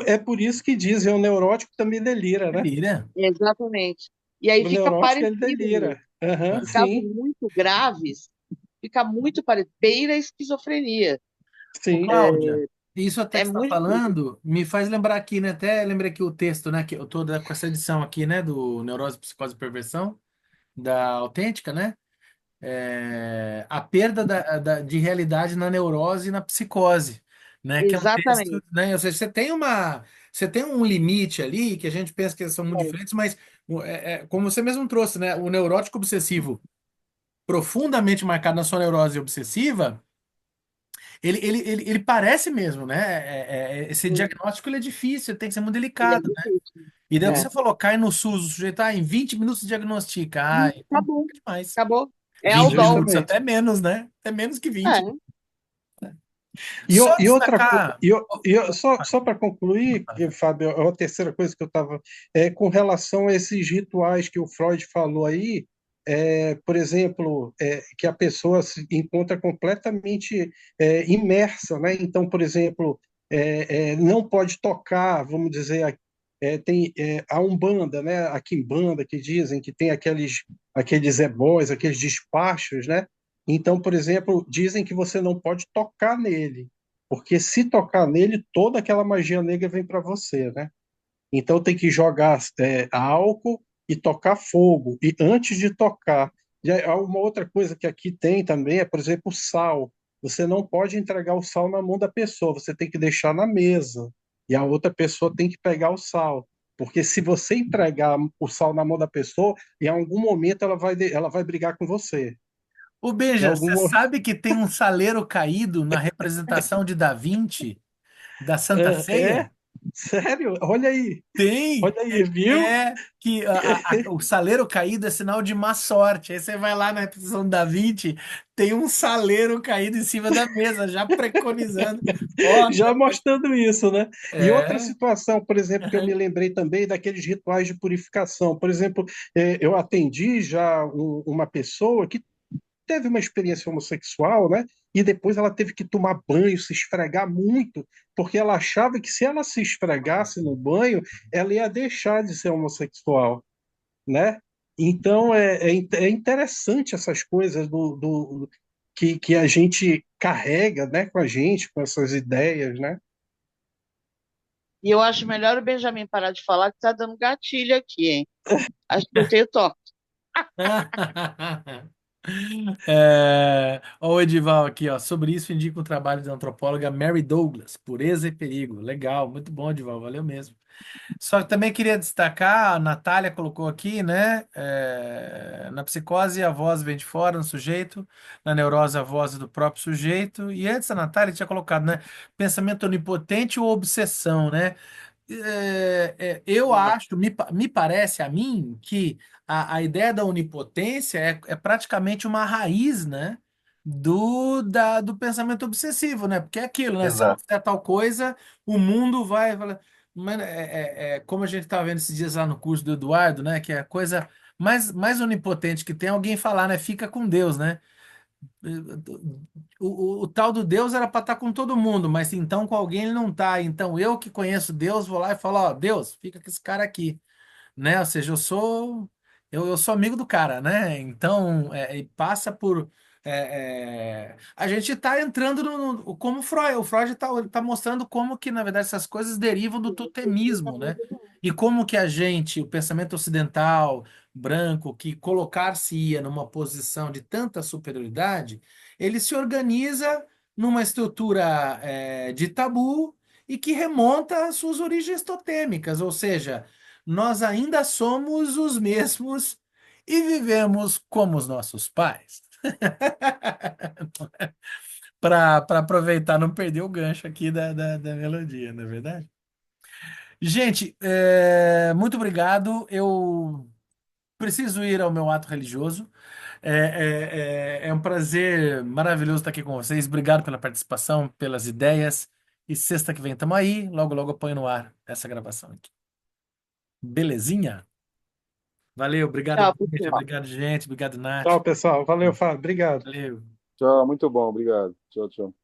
É por isso que dizem o neurótico também delira, né? Delira. Exatamente. E aí O fica neurótico ele parecido mesmo. delira. Aham, Em casos sim, muito graves, fica muito parecido. Beira a esquizofrenia. Ô, sim. Cláudia, isso até É que você está muito. falando me faz lembrar aqui, né? Até lembrei aqui o texto, né? Que eu tô com essa edição aqui, né? Do Neurose, Psicose e Perversão, da Autêntica, né? A perda de realidade na neurose e na psicose, né? Que é um texto, Exatamente. né? Ou seja, você tem um limite ali que a gente pensa que são muito É, diferentes, mas como você mesmo trouxe, né? O neurótico obsessivo profundamente marcado na sua neurose obsessiva, ele parece mesmo, né? Esse sim, diagnóstico ele é difícil, ele tem que ser muito ele é delicado, né? difícil. E daí o que É. você falou, cai no SUS, o sujeito em 20 minutos diagnostica. Ai, Acabou, complica demais. acabou. É 20 Aldol. minutos, Justamente. até menos, né? Até menos que 20. É. Só E outra coisa, destacar. só para concluir, Fábio, a terceira coisa que eu estava com relação a esses rituais que o Freud falou aí, por exemplo, que a pessoa se encontra completamente imersa, né? Então, por exemplo, não pode tocar, vamos dizer, tem a Umbanda, né? A Quimbanda que dizem que tem aqueles ebós, aqueles despachos, né? Então, por exemplo, dizem que você não pode tocar nele, porque se tocar nele, toda aquela magia negra vem para você, né? Então tem que jogar álcool e tocar fogo. E antes de tocar, e aí, há uma outra coisa que aqui tem também é, por exemplo, sal. você não pode entregar o sal na mão da pessoa, você tem que deixar na mesa. E a outra pessoa tem que pegar o sal. Porque se você entregar o sal na mão da pessoa, em algum momento ela vai brigar com você. O Em Benja, algum, você sabe que tem um saleiro caído na representação de Da Vinci, da Santa é? Ceia? Sério? Tem! Olha aí, viu? É que o saleiro caído é sinal de má sorte. Aí você vai lá na representação de Da Vinci, tem um saleiro caído em cima da mesa, já preconizando. Ó, Já mostrando isso, né? E outra é. situação, por exemplo, que eu me lembrei também daqueles rituais de purificação. Por exemplo, eu atendi já uma pessoa que teve uma experiência homossexual, né? E depois ela teve que tomar banho, se esfregar muito, porque ela achava que se ela se esfregasse no banho, ela ia deixar de ser homossexual, né? Então é interessante essas coisas que a gente carrega, né, com a gente, com essas ideias, né? E eu acho melhor o Benjamin parar de falar que tá dando gatilho aqui, hein? Acho que eu tenho toque. Ó, o Edival aqui, ó. Sobre isso, indica o trabalho da antropóloga Mary Douglas, Pureza e Perigo. Legal, muito bom, Edival, valeu mesmo. Só que também queria destacar, a Natália colocou aqui, né? Na psicose, a voz vem de fora no sujeito, na neurose, a voz é do próprio sujeito. E antes a Natália tinha colocado, né? Pensamento onipotente ou obsessão, né? Eu acho, me parece a mim que a ideia da onipotência é praticamente uma raiz, né, do pensamento obsessivo, né? Porque é aquilo, né? Se eu Exato. fizer tal coisa, o mundo vai. Mas como a gente estava vendo esses dias lá no curso do Eduardo, né? Que é a coisa mais onipotente que tem alguém falar, né? Fica com Deus, né? O tal do Deus era para estar com todo mundo, mas então com alguém ele não tá. Então eu que conheço Deus vou lá e falo, ó, Deus, fica com esse cara aqui, né? Ou seja, eu sou amigo do cara, né? Então e passa por a gente está entrando como o Freud tá mostrando como que na verdade essas coisas derivam do totemismo, né? E como que o pensamento ocidental branco, que colocar-se-ia numa posição de tanta superioridade, ele se organiza numa estrutura de tabu e que remonta às suas origens totêmicas, ou seja, nós ainda somos os mesmos e vivemos como os nossos pais. Para aproveitar, não perder o gancho aqui da melodia, não é verdade? Gente, muito obrigado. Eu preciso ir ao meu ato religioso. É um prazer maravilhoso estar aqui com vocês. Obrigado pela participação, pelas ideias. E sexta que vem estamos aí. Logo, logo eu ponho no ar essa gravação aqui. Belezinha? Valeu, obrigado, Tchau, Bíblia, pessoal. obrigado, gente, obrigado, Nath. Tchau, pessoal. Valeu, Fábio. Obrigado. Valeu. Tchau, muito bom, obrigado. Tchau, tchau.